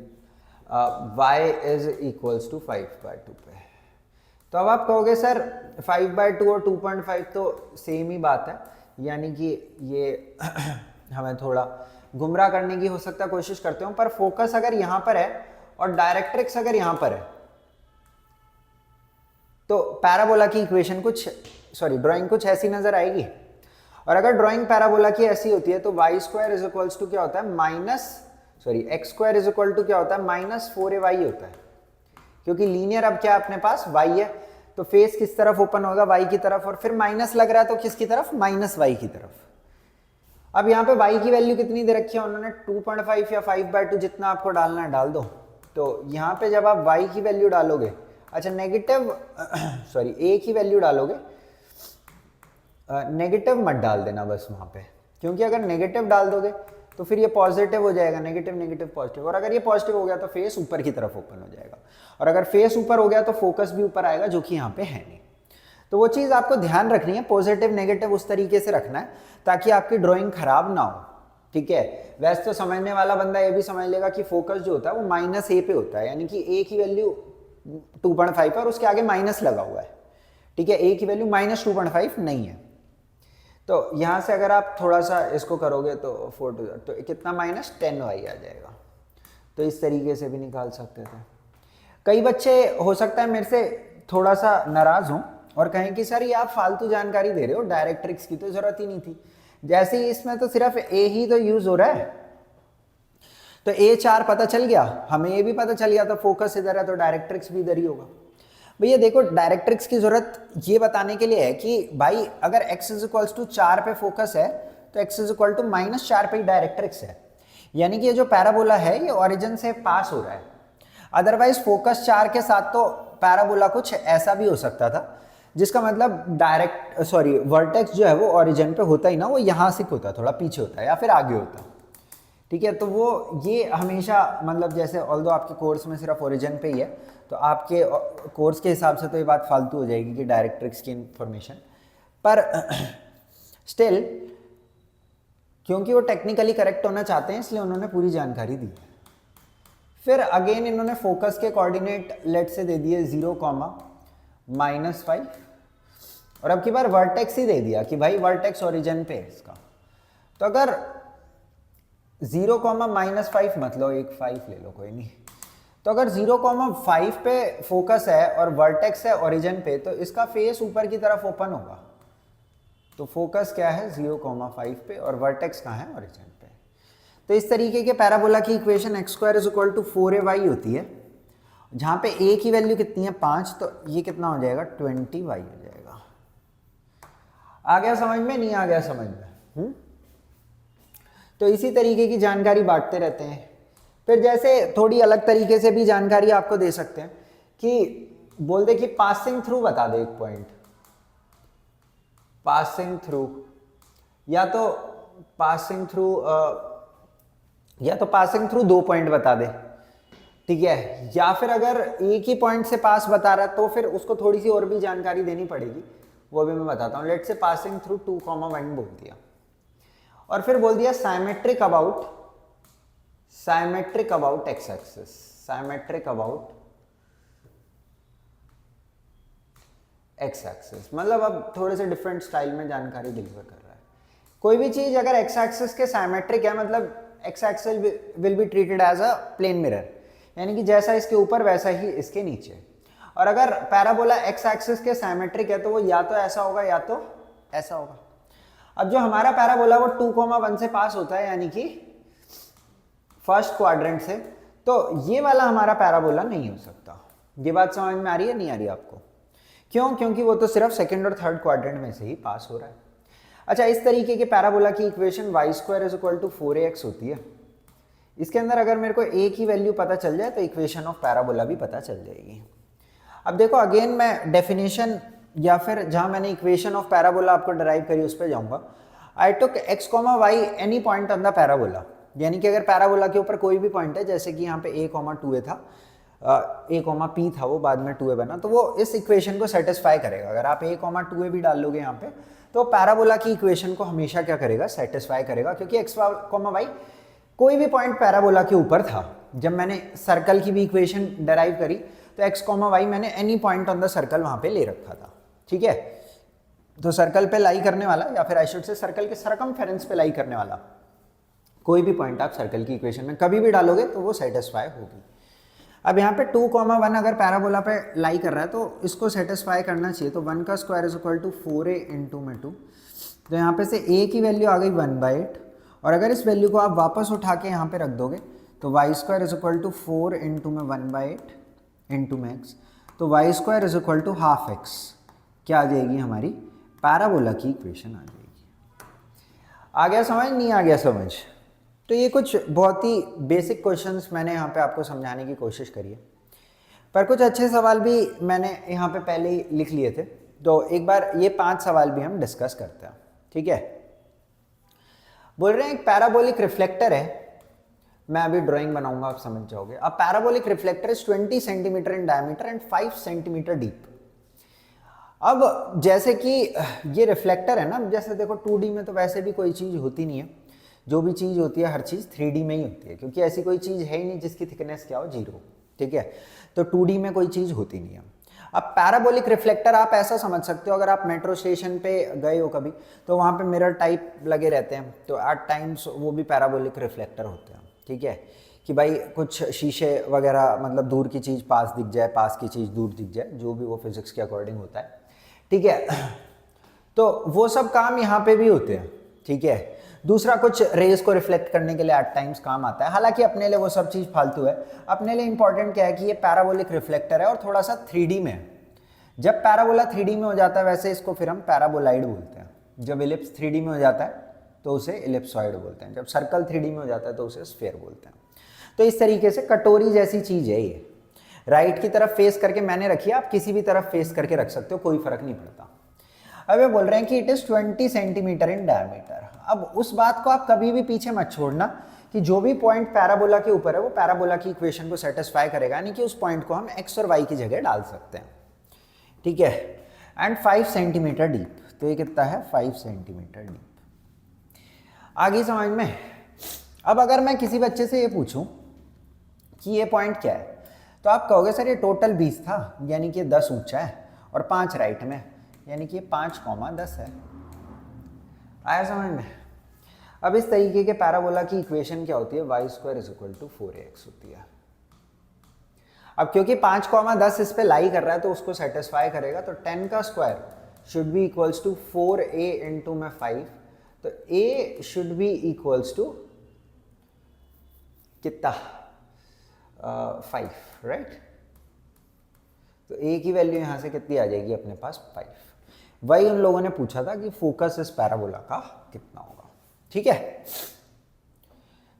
y इज इक्वल्स टू 5/2 पे। तो तो अब आप कहोगे सर 5/2 और 2.5 तो सेम ही बात है, यानी कि ये हमें थोड़ा गुमराह करने की हो सकता है कोशिश करते हो, पर फोकस अगर यहां पर है और डायरेक्ट्रिक्स अगर यहां पर है तो पैराबोला की इक्वेशन ड्राइंग कुछ ऐसी नजर आएगी। और अगर ड्राइंग पैराबोला की ऐसी होती है तो y² इज इक्वल्स टू क्या होता है x² इज इक्वल टू क्या होता है -4ay होता है, क्योंकि लीनियर अब क्या अपने पास y है, तो फेस किस तरफ ओपन होगा y की तरफ, और फिर माइनस लग रहा है तो किसकी तरफ -y की तरफ। अब यहाँ पे y की वैल्यू कितनी दे रखी है उन्होंने 2.5 या 5/2 जितना आपको डालना है डाल दो। तो यहाँ पे जब आप y की वैल्यू डालोगे, अच्छा a की वैल्यू डालोगे, नेगेटिव मत डाल देना बस वहाँ पे, क्योंकि अगर नेगेटिव डाल दोगे तो फिर ये पॉजिटिव हो जाएगा, नेगेटिव पॉजिटिव, और अगर ये पॉजिटिव हो गया तो फेस ऊपर की तरफ ओपन हो जाएगा, और अगर फेस ऊपर हो गया तो फोकस भी ऊपर आएगा, जो कि यहाँ पे है नहीं। तो वो चीज़ आपको ध्यान रखनी है, पॉजिटिव नेगेटिव उस तरीके से रखना है ताकि आपकी ड्राइंग खराब ना हो, ठीक है। वैसे तो समझने वाला बंदा ये भी समझ लेगा कि फोकस जो होता है वो -a पे होता है, यानी कि a की वैल्यू 2.5 है और उसके आगे माइनस लगा हुआ है, ठीक है। a की वैल्यू -2.5 नहीं है, तो यहाँ से अगर आप थोड़ा सा इसको करोगे तो 4 तो कितना -10y आ जाएगा। तो इस तरीके से भी निकाल सकते थे। कई बच्चे हो सकता है मेरे से थोड़ा सा नाराज हों और कहें कि सर ये आप फालतू जानकारी दे रहे हो, डायरेक्ट्रिक्स की तो जरूरत ही नहीं थी, जैसे ही इसमें तो सिर्फ a ही तो यूज हो रहा है, तो a4 पता चल गया, हमें ये भी पता चल गया, तो फोकस इधर है तो डायरेक्ट्रिक्स भी इधर ही होगा। भैया देखो, डायरेक्ट्रिक्स की जरूरत ये बताने के लिए है कि भाई अगर x = 4 पे फोकस है तो x = -4 पे ही डायरेक्ट्रिक्स है, यानी कि ये जो पैराबोला है ये ओरिजिन से पास हो रहा है। अदरवाइज फोकस 4 के साथ तो पैराबोला कुछ ऐसा भी हो सकता था, जिसका मतलब वर्टेक्स जो है वो ओरिजिन पे होता ही ना, वो यहाँ से होता, थोड़ा पीछे होता है या फिर आगे होता, ठीक है। तो वो ये हमेशा मतलब जैसे ऑल्दो आपके कोर्स में सिर्फ ओरिजिन पे ही है, तो आपके कोर्स के हिसाब से तो ये बात फालतू हो जाएगी कि डायरेक्ट्रिक्स की इंफॉर्मेशन, पर स्टिल क्योंकि वो टेक्निकली करेक्ट होना चाहते हैं इसलिए उन्होंने पूरी जानकारी दी। फिर अगेन इन्होंने फोकस के कोऑर्डिनेट लेट से दे दिए 0, -5, और अब की बार वर्टेक्स ही दे दिया कि भाई वर्टेक्स ओरिजिन पे है इसका। तो अगर 0, -5 मत लो, एक 5 ले लो, कोई नहीं। तो अगर 0,5 पे फोकस है और वर्टेक्स है ओरिजिन पे, तो इसका फेस ऊपर की तरफ ओपन होगा। तो फोकस क्या है 0,5 पे और वर्टेक्स कहाँ है ओरिजिन पे। तो इस तरीके के पैराबोला की इक्वेशन x² = 4ay होती है, जहाँ पे a की वैल्यू कितनी है 5, तो ये कितना हो जाएगा 20y हो जाएगा। आ गया समझ में, नहीं आ गया समझ में? तो इसी तरीके की जानकारी बांटते रहते हैं। फिर जैसे थोड़ी अलग तरीके से भी जानकारी आपको दे सकते हैं कि बोल दे कि पासिंग थ्रू बता दे एक पॉइंट, पासिंग थ्रू या तो पासिंग थ्रू 2 पॉइंट बता दे, ठीक है। या फिर अगर एक ही पॉइंट से पास बता रहा है तो फिर उसको थोड़ी सी और भी जानकारी देनी पड़ेगी, वो भी मैं बताता हूँ। लेट से पासिंग थ्रू 2,1 बोल दिया, और फिर बोल दिया symmetric about x axis, symmetric about x axis, मतलब अब थोड़े से डिफरेंट स्टाइल में जानकारी डिलीवर कर रहा है। कोई भी चीज अगर एक्स एक्सिस के साइमेट्रिक है, मतलब x axis will be treated as a plane mirror, यानी कि जैसा इसके ऊपर वैसा ही इसके नीचे। और अगर पैराबोला एक्स एक्सिस के साइमेट्रिक है तो वो या तो ऐसा होगा या तो ऐसा होगा। अब जो हमारा पैराबोला वो 2,1 से पास होता है, यानी कि फर्स्ट क्वाड्रेंट से, तो ये वाला हमारा पैराबोला नहीं हो सकता। ये बात समझ में आ रही है, नहीं आ रही आपको? क्यों? क्योंकि वो तो सिर्फ सेकंड और थर्ड क्वाड्रेंट में से ही पास हो रहा है। अच्छा, इस तरीके के पैराबोला की इक्वेशन y² = 4ax होती है। इसके अंदर अगर मेरे को a की वैल्यू पता चल जाए तो इक्वेशन ऑफ पैराबोला भी पता चल जाएगी। अब देखो अगेन मैं डेफिनेशन या फिर जहां मैंने इक्वेशन ऑफ पैराबोला आपको डिराइव करी उस पर जाऊंगा। आई टुक x, y any point on the parabola, यानी कि अगर पैराबोला के ऊपर कोई भी पॉइंट है, जैसे कि यहाँ पे a, 2a था, a, p था, वो बाद में 2a बना, तो वो इस इक्वेशन को सेटिस्फाई करेगा। अगर आप a, 2a भी डाल लोगे यहाँ पे, तो पैराबोला की इक्वेशन को हमेशा क्या करेगा, सेटिस्फाई करेगा, क्योंकि x, y कोई भी पॉइंट पैराबोला के ऊपर था। जब मैंने सर्कल की भी इक्वेशन डिराइव करी तो x कॉमा वाई मैंने any point on the circle वहाँ पे ले रखा था, ठीक है। तो सर्कल पे लाई करने वाला, या फिर आई शुड से सर्कल के सरकमफेरेंस पे लाई करने वाला कोई भी पॉइंट आप सर्कल की इक्वेशन में कभी भी डालोगे तो वो सेटिस्फाई होगी। अब यहाँ पे 2,1 अगर पैराबोला पे लाई कर रहा है तो इसको सेटिस्फाई करना चाहिए, तो 1 का square is equal to 4a into में 2, तो यहाँ पे से a की वैल्यू आ गई 1/8, और अगर इस वैल्यू को आप वापस उठा के यहाँ पे रख दोगे तो y square is equal to 4 into में 1/8 इंटू में x, तो y square is equal to half x क्या आ जाएगी, हमारी पैराबोला की इक्वेशन आ जाएगी। आ गया समझ, नहीं आ गया समझ? तो ये कुछ बहुत ही बेसिक क्वेश्चंस मैंने यहाँ पे आपको समझाने की कोशिश करी है, पर कुछ अच्छे सवाल भी मैंने यहाँ पे पहले ही लिख लिए थे, तो एक बार ये 5 सवाल भी हम डिस्कस करते हैं, ठीक है। बोल रहे हैं एक पैराबोलिक रिफ्लेक्टर है, मैं अभी ड्राइंग बनाऊंगा आप समझ जाओगे। अब parabolic reflector is 20 centimetre in diameter and 5 centimetre deep. अब जैसे कि ये रिफ्लेक्टर है ना, जैसे देखो 2D में तो वैसे भी कोई चीज़ होती नहीं है, जो भी चीज़ होती है हर चीज़ 3D में ही होती है, क्योंकि ऐसी कोई चीज़ है ही नहीं जिसकी थिकनेस क्या हो 0, ठीक है। तो 2D में कोई चीज़ होती नहीं है। अब पैराबोलिक रिफ्लेक्टर आप ऐसा समझ सकते हो, अगर आप मेट्रो स्टेशन पे गए हो कभी तो वहाँ पे मिरर टाइप लगे रहते हैं, तो एट टाइम्स वो भी पैराबोलिक रिफ्लेक्टर होते हैं, ठीक है। कि भाई कुछ शीशे वगैरह, मतलब दूर की चीज़ पास दिख जाए, पास की चीज़ दूर दिख जाए, जो भी वो फिजिक्स के अकॉर्डिंग होता है, ठीक है। तो वो सब काम यहाँ पे भी होते हैं, ठीक है। दूसरा कुछ रेज को रिफ्लेक्ट करने के लिए एट टाइम्स काम आता है, हालांकि अपने लिए वो सब चीज़ फालतू है। अपने लिए इंपॉर्टेंट क्या है कि ये पैराबोलिक रिफ्लेक्टर है और थोड़ा सा 3D में है। जब पैराबोला 3D में हो जाता है वैसे इसको फिर हम पैराबोलाइड बोलते हैं, जब इलिप्स 3D में हो जाता है तो उसे इलिप्सॉइड बोलते हैं, जब सर्कल 3D में हो जाता है तो उसे स्फीयर बोलते हैं। तो इस तरीके से कटोरी जैसी चीज़ है ये, राइट की तरफ फेस करके मैंने रखी है, आप किसी भी तरफ फेस करके रख सकते हो, कोई फर्क नहीं पड़ता। अब ये बोल रहे हैं कि it is 20 centimetre in diameter. अब उस बात को आप कभी भी पीछे मत छोड़ना कि जो भी पॉइंट पैराबोला के ऊपर है वो पैराबोला की इक्वेशन को सेटिस्फाई करेगा, यानी कि उस पॉइंट को हम x और y की जगह डाल सकते हैं, ठीक है। एंड 5 सेंटीमीटर डीप, तो ये कितना है 5 सेंटीमीटर डीप। आगे समझ में। अब अगर मैं किसी बच्चे से ये पूछूं कि ये पॉइंट क्या है, तो आप कहोगे सर ये टोटल 20 था, यानी कि 10 ऊंचा है और 5 राइट में, यानी कि 5,10 है। आया समझ में। अब इस तरीके के पैराबोला की इक्वेशन क्या होती है, y square is equal to 4ax होती है। अब क्योंकि 5,10 इस पे लाई कर रहा है तो उसको सेटिस्फाई करेगा, तो 10 का square should be equals to 4a into में 5, तो a should be equals to कितना 5, राइट। तो a की वैल्यू यहां से कितनी आ जाएगी अपने पास 5। वही उन लोगों ने पूछा था कि फोकस इस पैराबोला का कितना होगा, ठीक है।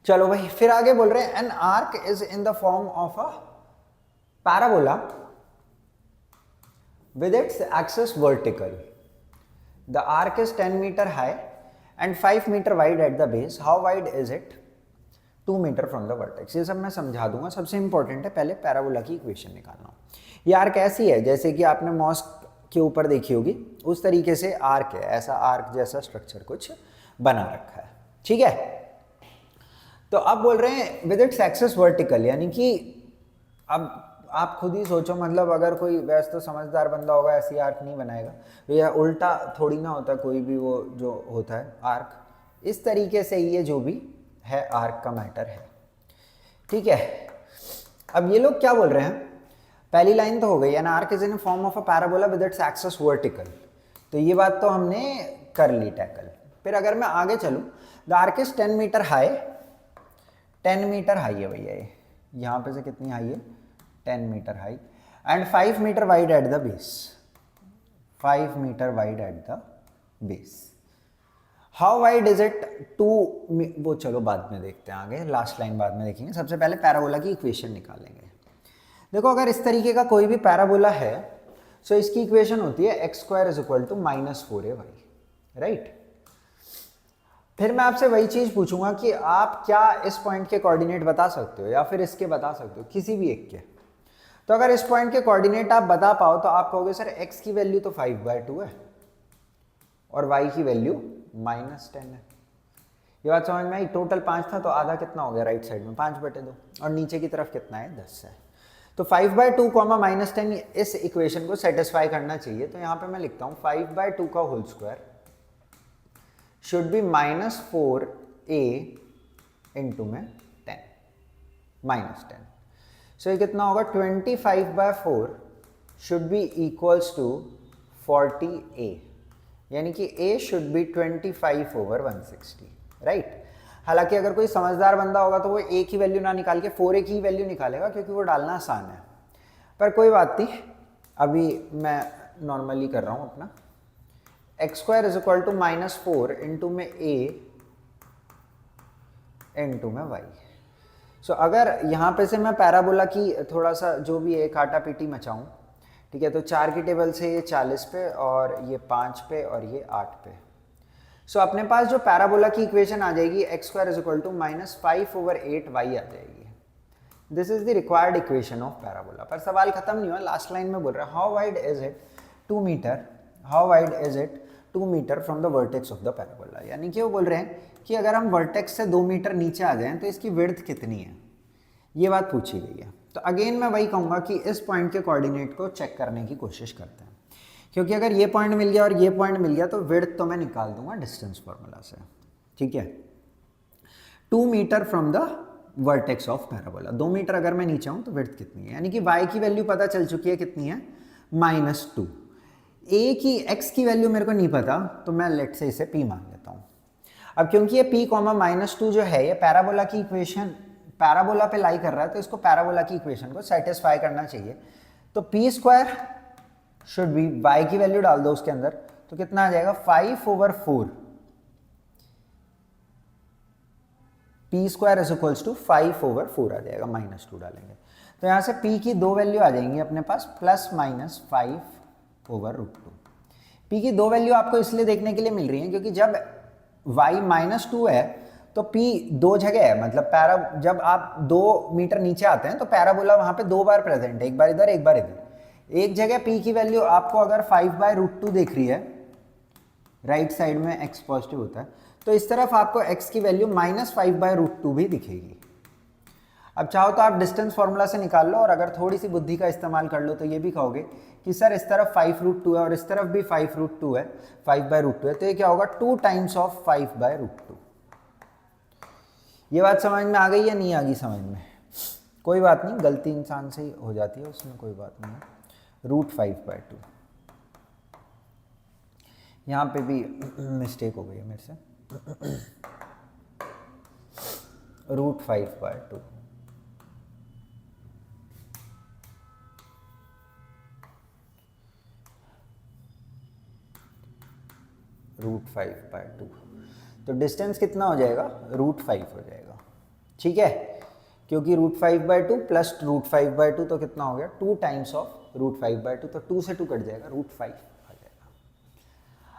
चलो भाई फिर आगे बोल रहे हैं an arc is in the form of a parabola with its axis vertical. The arc is 10 meter high and 5 meter wide at the base. How wide is it? 2 meter from the vertex. ये सब मैं समझा दूंगा। सबसे important है पहले parabola की equation निकालना। ये आर्क ऐसी है जैसे कि आपने मॉस्क के ऊपर देखी होगी, उस तरीके से आर्क है, ऐसा आर्क जैसा स्ट्रक्चर कुछ बना रखा है, ठीक है। तो अब बोल रहे हैं विद इट्स एक्सिस वर्टिकल, यानी कि अब आप खुद ही सोचो, मतलब अगर कोई वैसे तो समझदार बंदा होगा ऐसी आर्क नहीं बनाएगा, या उल्टा थोड़ी ना होता कोई भी वो जो होता है आर्क, इस तरीके से ये जो भी है आर्क का मैटर है, ठीक है। अब ये लोग क्या बोल रहे हैं, पहली लाइन तो हो गई, an arc is in form of a parabola with its axis vertical, तो ये बात तो हमने कर ली टैकल। फिर अगर मैं आगे चलूँ, the arch is 10 metre high, 10 metre high है भैया, ये यहाँ पे से कितनी हाई है 10 metre high, and 5 metre wide at the base, 5 metre wide at the base. How wide is it to, वो चलो बाद में देखते हैं, आगे लास्ट लाइन बाद में देखेंगे, सबसे पहले पैराबोला की इक्वेशन निकालेंगे। देखो अगर इस तरीके का कोई भी पैराबोला है, सो इसकी इक्वेशन होती है x square is equal to -4ay, right. फिर मैं आपसे वही चीज पूछूंगा कि आप क्या इस पॉइंट के कोऑर्डिनेट बता सकते हो या फिर इसके बता सकते हो, किसी भी एक के। तो अगर इस पॉइंट के कोऑर्डिनेट आप बता पाओ तो आप कहोगे सर x की वैल्यू तो 5/2 है और y की वैल्यू -10 है। ये बात समझ में आई। टोटल 5 था तो आधा कितना हो गया राइट साइड में 5/2, और नीचे की तरफ कितना है 10 है। तो 5/2 कॉमा -10 इस इक्वेशन को सेटिस्फाई करना चाहिए। तो यहाँ पे मैं लिखता हूँ 5/2 का whole square should be -4a into में 10 -10। सो ये कितना होगा 25/4 should be equals to 40a, यानी कि a शुड बी 25/160, राइट। हालांकि अगर कोई समझदार बंदा होगा तो वो a की वैल्यू ना निकाल के 4a की वैल्यू निकालेगा, क्योंकि वो डालना आसान है। पर कोई बात नहीं, अभी मैं नॉर्मली कर रहा हूँ अपना। x² is equal to -4 into में a इंटू में y। सो अगर यहाँ पे से मैं पैराबोला की थोड़ा सा जो भी है काटा पीटी मचाऊँ, ठीक है, तो 4 की टेबल से ये 40 पे और ये 5 पे और ये 8 पे। सो अपने पास जो पैराबोला की इक्वेशन आ जाएगी x² is equal to -5/8y आ जाएगी। This is the required equation of parabola. पर सवाल खत्म नहीं हुआ, लास्ट लाइन में बोल रहा है how wide is it 2 metre, how wide is it 2 metre from the vertex of the parabola. यानी कि वो बोल रहे हैं कि अगर हम वर्टेक्स से 2 मीटर नीचे आ जाएं तो इसकी विड्थ कितनी है, ये बात पूछी गई है। तो अगेन मैं वही कहूँगा कि इस पॉइंट के कोऑर्डिनेट को चेक करने की कोशिश करते हैं, क्योंकि अगर ये पॉइंट मिल गया और ये पॉइंट मिल गया तो विड्थ तो मैं निकाल दूंगा डिस्टेंस फार्मूला से, ठीक है। 2 metre from the vertex of parabola, 2 metre अगर मैं नीचे हूँ तो विड्थ कितनी है, यानी कि y की वैल्यू पता चल चुकी है कितनी है -2। a की x की वैल्यू मेरे को नहीं पता, तो मैं लेट से इसे p मान लेता हूँ। अब क्योंकि ये p, -2 जो है ये पैराबोला की इक्वेशन, पैराबोला पे लाई कर रहा है, तो इसको पैराबोला की इक्वेशन को सेटिस्फाई करना चाहिए। तो p² शुड बी, y की वैल्यू डाल दो उसके अंदर, तो कितना आ जाएगा 5/4 p² इज इक्वल्स टू 5/4 आ जाएगा, -2 डालेंगे तो यहाँ से p की 2 वैल्यू आ जाएंगी अपने पास +/5/√2। p की 2 वैल्यू आपको इसलिए देखने के लिए मिल रही है क्योंकि जब y -2 है तो p 2 जगह है, मतलब जब आप 2 मीटर नीचे आते हैं तो पैराबोला वहां पे 2 बार प्रेजेंट है, एक बार इधर एक बार इधर। एक जगह p की वैल्यू आपको अगर 5/√2 दिख रही है, राइट साइड में x पॉजिटिव होता है, तो इस तरफ आपको x की वैल्यू -5/√2 भी दिखेगी। अब चाहो तो आप डिस्टेंस फार्मूला से निकाल लो, और अगर थोड़ी सी बुद्धि का इस्तेमाल कर लो तो ये भी कहोगे कि सर इस तरफ 5√2 है और इस तरफ भी 5√2 है, 5/√2 है, तो ये क्या होगा 2 टाइम्स ऑफ 5/√2। ये बात समझ में आ गई या नहीं आ गई समझ में? कोई बात नहीं, गलती इंसान से ही हो जाती है, उसमें कोई बात नहीं है। √5/2, यहाँ पे भी मिस्टेक हो गई है मेरे से, √5/2। √5/2, तो डिस्टेंस कितना हो जाएगा, √5 हो जाएगा, ठीक है, क्योंकि √5/2 प्लस √5/2 तो कितना हो गया 2 टाइम्स ऑफ √5/2, तो 2 से 2 कट जाएगा, √5 आ जाएगा।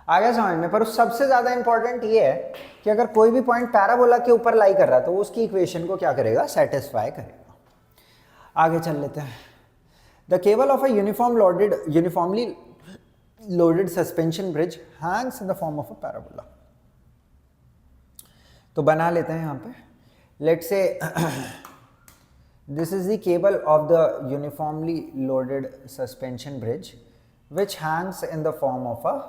आ गया समझ में? पर सबसे ज़्यादा इंपॉर्टेंट ये है कि अगर कोई भी पॉइंट पैराबोला के ऊपर लाई कर रहा है तो वो उसकी इक्वेशन को क्या करेगा, सेटिस्फाई करेगा। आगे चल लेते हैं। The cable of a uniformly loaded suspension bridge Hanks in the form of a parabola. तो बना लेते हैं यहाँ पे, let's say this is the cable of the uniformly loaded suspension bridge which hangs in the form of a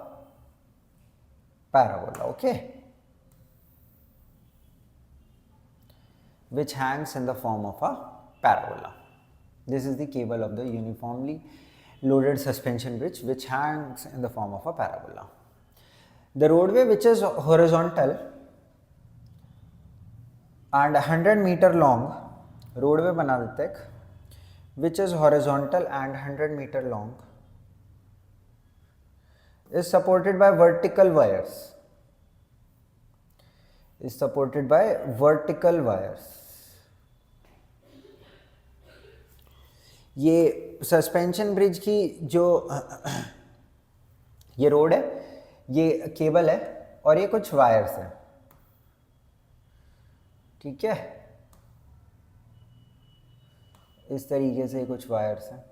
parabola, okay, which hangs in the form of a parabola. This is the cable of the uniformly loaded suspension bridge which hangs in the form of a parabola. The roadway which is horizontal and 100 meter long, roadway बना देते हैं, which is horizontal and 100 meter long, is supported by vertical wires, is supported by vertical wires. ये suspension bridge की जो ये road है, ये cable है और ये कुछ वायर्स है, ठीक है, इस तरीके से कुछ वायर्स हैं।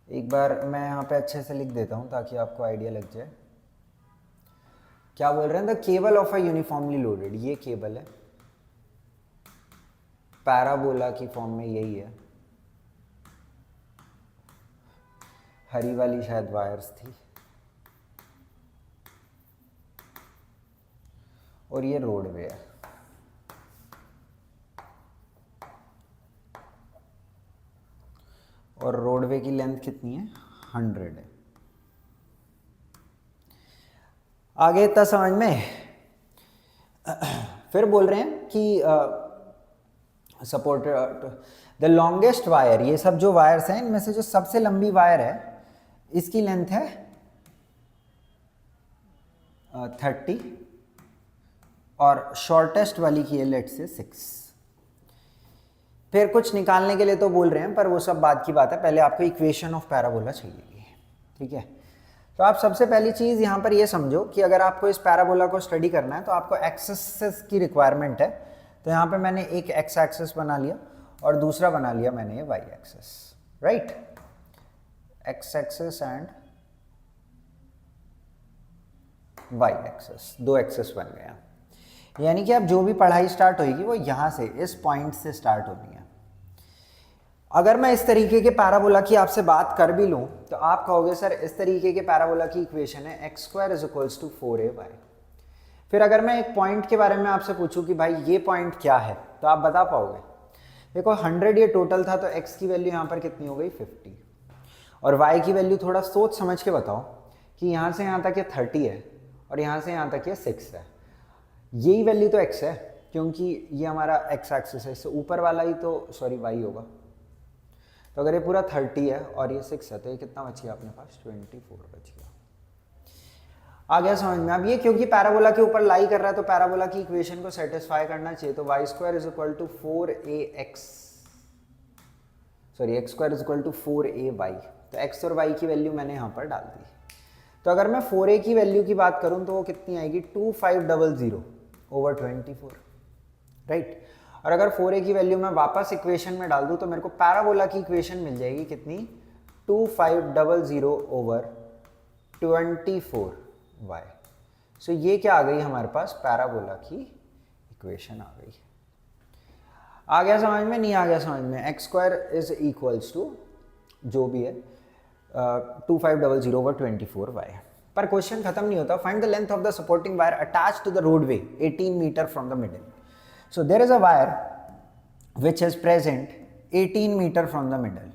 एक बार मैं यहाँ पे अच्छे से लिख देता हूँ ताकि आपको आइडिया लग जाए। क्या बोल रहे हैं, the cable of a uniformly loaded, ये केबल है, पैराबोला की फॉर्म में यही है। हरी वाली शायद वायर्स थी और ये रोडवे है। और रोडवे की लेंथ कितनी है? 100 है। आगे इतना समझ में। फिर बोल रहे हैं कि सपोर्ट द लॉन्गेस्ट वायर, ये सब जो वायर्स हैं इनमें से जो सबसे लंबी वायर है इसकी लेंथ है 30 और शॉर्टेस्ट वाली की है लेट से 6। फिर कुछ निकालने के लिए तो बोल रहे हैं, पर वो सब बाद की बात है, पहले आपको इक्वेशन ऑफ पैराबोला चाहिए। ठीक है, तो आप सबसे पहली चीज़ यहाँ पर ये समझो कि अगर आपको इस पैराबोला को स्टडी करना है तो आपको एक्सेस की रिक्वायरमेंट है। तो यहाँ पे मैंने एक एक्स एक्सेस बना लिया और दूसरा बना लिया मैंने ये y axis, right. X axis and y axis, दो एक्सेस बन गया। यानी कि अब जो भी पढ़ाई स्टार्ट होगी वो यहाँ से, इस पॉइंट से स्टार्ट होनी है। अगर मैं इस तरीके के पैराबोला की आपसे बात कर भी लूँ तो आप कहोगे सर इस तरीके के पैराबोला की इक्वेशन है x² = 4ay। फिर अगर मैं एक पॉइंट के बारे में आपसे पूछूं कि भाई ये पॉइंट क्या है तो आप बता पाओगे? देखो 100 ये टोटल था तो x की वैल्यू यहाँ पर कितनी हो गई? 50। और y की वैल्यू थोड़ा सोच समझ के बताओ कि यहाँ से यहाँ तक ये 30 है और यहाँ से यहाँ तक ये 6 है। यही वैल्यू तो x है क्योंकि ये हमारा x एक्सिस है, इससे ऊपर वाला ही तो सॉरी y होगा। तो अगर ये पूरा 30 है और ये 6 है तो ये कितना बच गया अपने पास? 24 बच गया। आ गया समझ में? अब ये क्योंकि पैराबोला के ऊपर लाई कर रहा है तो पैराबोला की इक्वेशन को सेटिस्फाई करना चाहिए। तो y² = 4ax, sorry x² = 4ay। तो x और y की वैल्यू मैंने यहाँ पर डाल दी। तो अगर मैं 4a की वैल्यू की बात करूँ तो वो कितनी आएगी? 2500/24, राइट। और अगर 4a की वैल्यू मैं वापस इक्वेशन में डाल दूँ तो मेरे को पैराबोला की इक्वेशन मिल जाएगी कितनी? 2500/24y। सो ये क्या आ गई हमारे पास? पैराबोला की इक्वेशन आ गई। आ गया समझ में? नहीं आ गया समझ में? x² = जो भी है 2500/24y। पर क्वेश्चन खत्म नहीं होता। Find the length of the supporting wire attached to the roadway 18 metre from the middle. So there is a wire which is present 18 meter from the middle,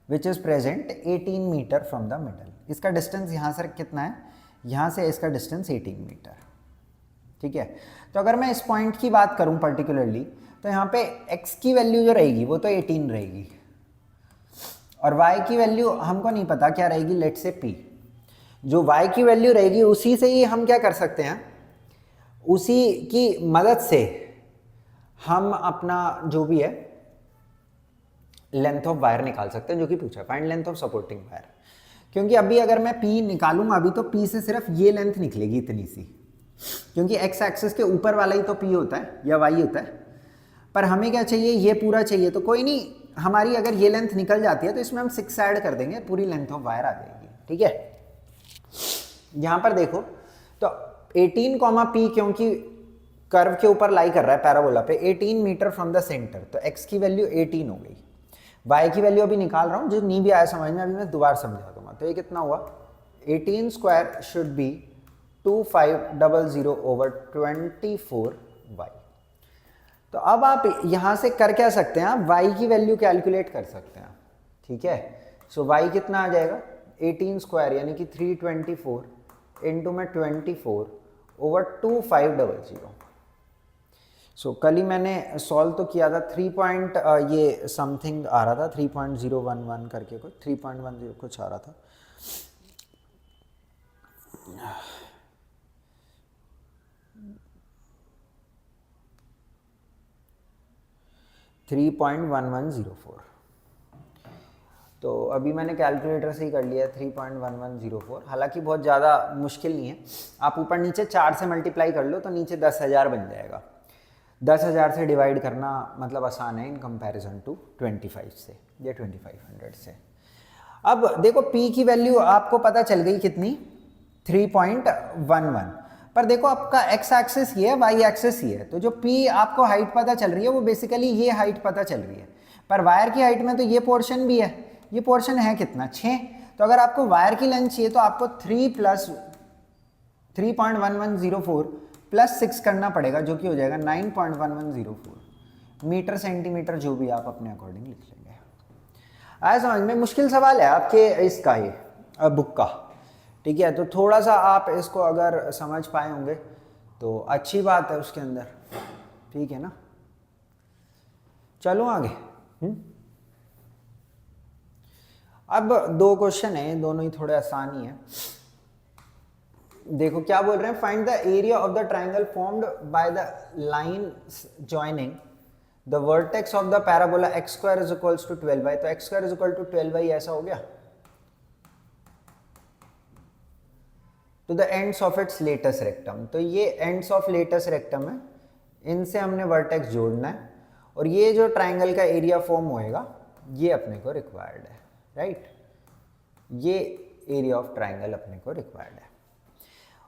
which is present 18 meter from the middle. इसका distance यहाँ से कितना है? यहाँ से इसका distance 18 metre. ठीक है, तो अगर मैं इस पॉइंट की बात करूँ पर्टिकुलरली तो यहाँ पे x की वैल्यू जो रहेगी वो तो 18 रहेगी और y की वैल्यू हमको नहीं पता क्या रहेगी, लेट से p। जो y की वैल्यू रहेगी उसी से ही हम क्या कर सकते हैं, उसी की मदद से हम अपना जो भी है लेंथ ऑफ वायर निकाल सकते हैं, जो कि पूछा है find length of supporting wire. क्योंकि अभी अगर मैं P निकालूंगा अभी तो P से सिर्फ ये लेंथ निकलेगी इतनी सी, क्योंकि x एक्सिस के ऊपर वाला ही तो P होता है या y होता है। पर हमें क्या चाहिए? ये पूरा चाहिए। तो कोई नहीं, हमारी अगर ये लेंथ निकल जाती है तो इसमें हम 6 ऐड कर देंगे, पूरी लेंथ ऑफ वायर आ जाएगी। ठीक है, यहां पर देखो तो 18, P क्योंकि कर्व के ऊपर लाई कर रहा है पैराबोला पे, 18 मीटर फ्रॉम द सेंटर, तो x की वैल्यू 18 हो गई। y की वैल्यू अभी निकाल रहा हूं, जो नहीं भी आया समझ में अभी मैं दोबारा समझा दूंगा। तो ये कितना हुआ? 18² शुड बी 2500/24y। तो अब आप यहां से कर क्या सकते हैं? आप y की वैल्यू कैलकुलेट कर सकते हैं। ठीक है, सो y कितना आ जाएगा? 18² यानी कि 324 इंटू में 24/2500। सो कल ही मैंने सॉल्व तो किया था 3 ये समथिंग आ रहा था, 3.011 करके कुछ 3.10 कुछ आ रहा था। $3.1104। तो अभी मैंने कैलकुलेटर से ही कर लिया 3.1104। हालांकि बहुत ज़्यादा मुश्किल नहीं है, आप ऊपर नीचे 4 से मल्टीप्लाई कर लो तो नीचे 10,000 बन जाएगा। 10,000 से डिवाइड करना मतलब आसान है इन कंपैरिजन टू 25 से या 2500 से। अब देखो P की वैल्यू आपको पता चल गई कितनी? 3.11। पर देखो आपका एक्स एक्सिस ये है, वाई एक्सिस ये है, तो जो पी आपको हाइट पता चल रही है वो बेसिकली ये हाइट पता चल रही है। पर वायर की हाइट में तो ये पोर्शन भी है, ये पोर्शन है कितना 6। तो अगर आपको वायर की लेंथ चाहिए तो आपको 3 प्लस 3.1104 प्लस 6 करना पड़ेगा, जो कि हो जाएगा 9.1104 मीटर सेंटीमीटर, जो भी आप अपने अकॉर्डिंग लिख लेंगे। आया समझ में? मुश्किल सवाल है आपके इसका ये बुक का, ठीक है। तो थोड़ा सा आप इसको अगर समझ पाए होंगे तो अच्छी बात है उसके अंदर, ठीक है ना। चलो आगे। अब 2 क्वेश्चन है, दोनों ही थोड़े आसान ही है। देखो क्या बोल रहे हैं, find the area of the triangle formed by the line joining the vertex of the parabola x square is equals to 12y। तो x square is equal to 12y ऐसा हो गया to the ends of its latus rectum. तो ये ends of latus rectum है, इनसे हमने vertex जोड़ना है, और ये जो ट्राइंगल का एरिया फॉर्म होएगा ये अपने को रिक्वायर्ड है, राइट। ये एरिया ऑफ ट्राइंगल अपने को रिक्वायर्ड है।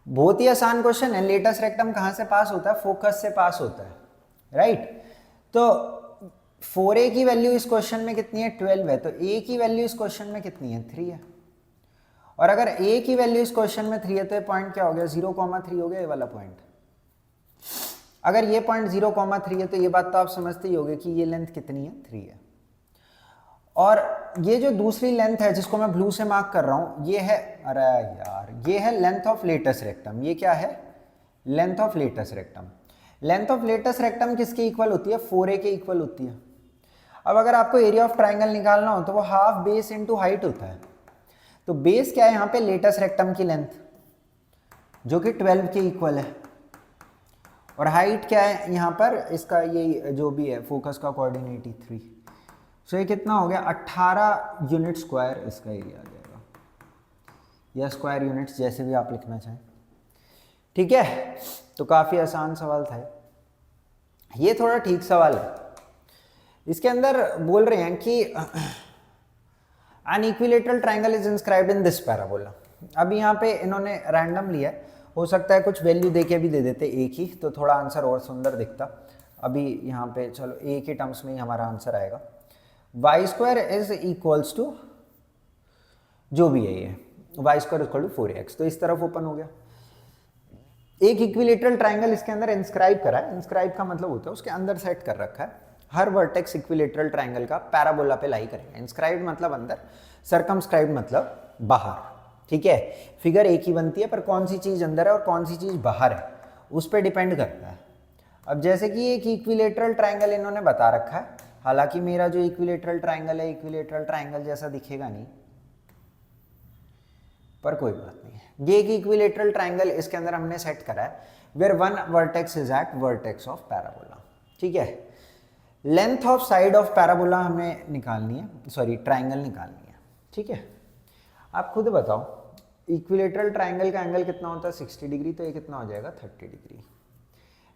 बहुत ही आसान क्वेश्चन है। लेटस रेक्टम कहाँ से पास होता है? फोकस से पास होता है, राइट। तो 4a की वैल्यू इस क्वेश्चन में कितनी है? 12 है। तो a की वैल्यू इस क्वेश्चन में कितनी है? 3 है। और अगर a की वैल्यू इस क्वेश्चन में 3 है तो ये पॉइंट क्या हो गया? 0,3 हो गया ये वाला पॉइंट। अगर ये पॉइंट 0,3 है तो ये बात तो आप समझते ही होंगे कि ये लेंथ कितनी है? 3 है। और ये जो दूसरी लेंथ है जिसको मैं ब्लू से मार्क कर रहा हूं, ये है, अरे यार, ये है लेंथ ऑफ लेटस रेक्टम। ये क्या है? Length of latus rectum. Length of latus rectum किसके इक्वल होती है? 4a के इक्वल होती है। अब अगर आपको एरिया ऑफ ट्राइंगल निकालना हो तो वो हाफ बेस इनटू हाइट होता है। तो बेस क्या है यहाँ पे? लेटस रेक्टम की लेंथ, जो कि 12 के इक्वल है। और हाइट क्या है यहाँ पर? इसका ये जो भी है फोकस का कोऑर्डिनेट 3। सो ये कितना हो गया? 18 यूनिट स्क्वायर इसका एरिया आ जाएगा, या स्क्वायर यूनिट्स, जैसे भी आप लिखना चाहें, ठीक है। तो काफ़ी आसान सवाल था ये, थोड़ा ठीक सवाल है। इसके अंदर बोल रहे हैं कि an equilateral triangle is inscribed in this parabola. अब यहाँ पे इन्होंने रैंडम लिया है, हो सकता है कुछ वैल्यू देके भी दे देते एक ही, तो थोड़ा आंसर और सुंदर दिखता। अभी यहाँ पे चलो ए के टर्म्स में ही हमारा आंसर आएगा। Y square is equals to जो भी है ये, Y square equal to 4x। तो इस तरफ ओपन हो गया। एक इक्विलेटरल ट्राइंगल इसके अंदर इंस्क्राइब करा है। इंस्क्राइब का मतलब होता है उसके अंदर सेट कर रखा है। हर वर्टेक्स इक्विलेटरल ट्राइंगल का पैराबोला पे लाई करेगा। इंस्क्राइब मतलब अंदर, सर्कमस्क्राइब मतलब बाहर, ठीक है। फिगर एक ही बनती है पर कौन सी चीज़ अंदर है और कौन सी चीज़ बाहर है उस पर डिपेंड करता है। अब जैसे कि एक इक्विलेटरल ट्राइंगल इन्होंने बता रखा है, हालांकि मेरा जो इक्विलेटरल ट्राइंगल है इक्विलेटरल ट्राइंगल जैसा दिखेगा नहीं, पर कोई बात नहीं है। ये एक इक्विलेटरल ट्राइंगल इसके अंदर हमने सेट करा है, where one vertex is at vertex of parabola, ठीक है। Length of side of parabola हमें निकालनी है, सॉरी ट्राइंगल निकालनी है, ठीक है। आप खुद बताओ इक्विलेटरल ट्राइंगल का एंगल कितना होता है? 60 डिग्री। तो ये कितना हो जाएगा? 30 डिग्री।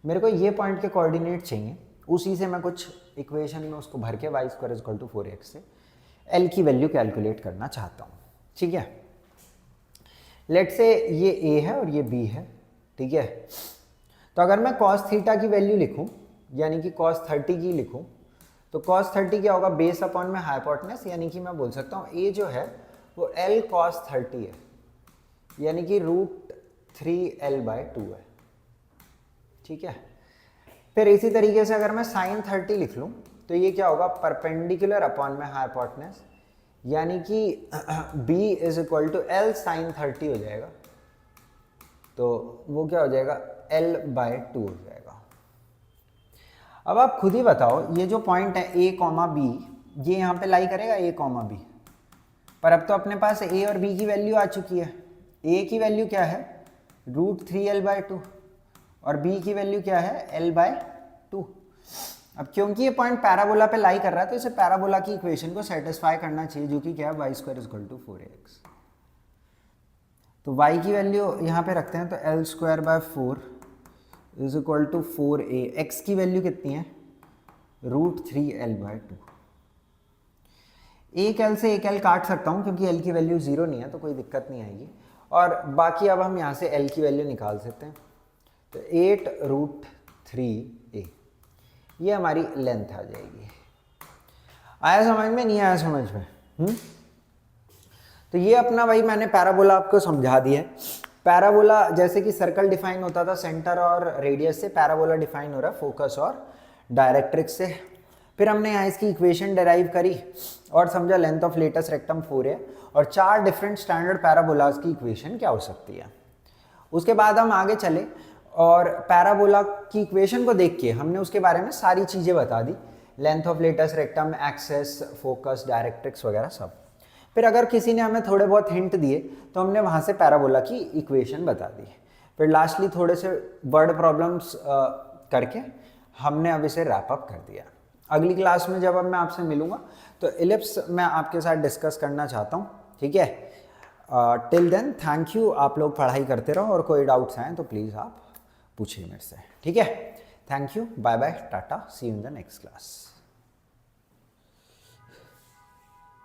मेरे को ये पॉइंट के कोऑर्डिनेट चाहिए, उसी से मैं कुछ इक्वेशन में उसको भर के Y square equal to 4x से एल की वैल्यू कैलकुलेट करना चाहता हूँ, ठीक है। लेट से ये ए है और ये बी है, ठीक है। तो अगर मैं cos थीटा की वैल्यू लिखूं, यानी कि cos 30 की लिखूं, तो cos 30 क्या होगा? बेस अपॉन में हाइपोटेनस, यानी कि मैं बोल सकता हूँ ए जो है वो L cos 30 है, यानी कि √3L/2 है, ठीक है। फिर इसी तरीके से अगर मैं sin 30 लिख लूँ तो ये क्या होगा? परपेंडिकुलर अपॉन में हाइपोटेनस, यानी कि b is equal to L sin 30 हो जाएगा। तो वो क्या हो जाएगा? L/2 हो जाएगा। अब आप खुद ही बताओ, ये जो पॉइंट है a, b, ये यहाँ पे लाई करेगा a, b, पर अब तो अपने पास a और b की वैल्यू आ चुकी है। a की वैल्यू क्या है? √3L/2 और b की वैल्यू क्या है? L/2। अब क्योंकि ये पॉइंट पैराबोला पे लाई कर रहा है तो इसे पैराबोला की इक्वेशन को सेटिस्फाई करना चाहिए, जो कि क्या है? Y square equal to 4x। तो y की वैल्यू यहाँ पे रखते हैं, तो L²/4 is equal to 4a। x की वैल्यू कितनी है? √3L/2। एक L से एक L काट सकता हूँ क्योंकि L की वैल्यू 0 नहीं है, तो कोई दिक्कत नहीं आएगी। और बाकी अब हम यहाँ से L की वैल्यू निकाल सकते हैं। तो 8√3a ये हमारी लेंथ आ जाएगी। आया समझ में, नहीं आया समझ में? तो ये अपना भाई मैंने पैराबोला आपको समझा दिया है। पैराबोला जैसे कि सर्कल डिफाइन होता था सेंटर और रेडियस से, पैराबोला डिफाइन हो रहा है फोकस और डायरेक्ट्रिक्स से। फिर हमने यहाँ इसकी इक्वेशन डेराइव करी और समझा लेंथ ऑफ लेटस रेक्टम 4 है और 4 डिफरेंट स्टैंडर्ड पैराबोलाज की इक्वेशन क्या हो सकती है। उसके बाद हम आगे चले और पैराबोला की इक्वेशन को देख के हमने उसके बारे में सारी चीज़ें बता दी, length of latus rectum, axis, focus, directrix वगैरह सब। फिर अगर किसी ने हमें थोड़े बहुत हिंट दिए तो हमने वहाँ से पैराबोला की इक्वेशन बता दी। फिर लास्टली थोड़े से वर्ड प्रॉब्लम्स करके हमने अब इसे रैप अप कर दिया। अगली क्लास में जब अब मैं आपसे मिलूँगा तो इलिप्स मैं आपके साथ डिस्कस करना चाहता हूँ, ठीक है। टिल देन थैंक यू, आप लोग पढ़ाई करते रहो और कोई डाउट्स आएँ तो प्लीज़ आप पूछिए मेरे से, ठीक है। थैंक यू, बाय बाय, टाटा, see you in the next class.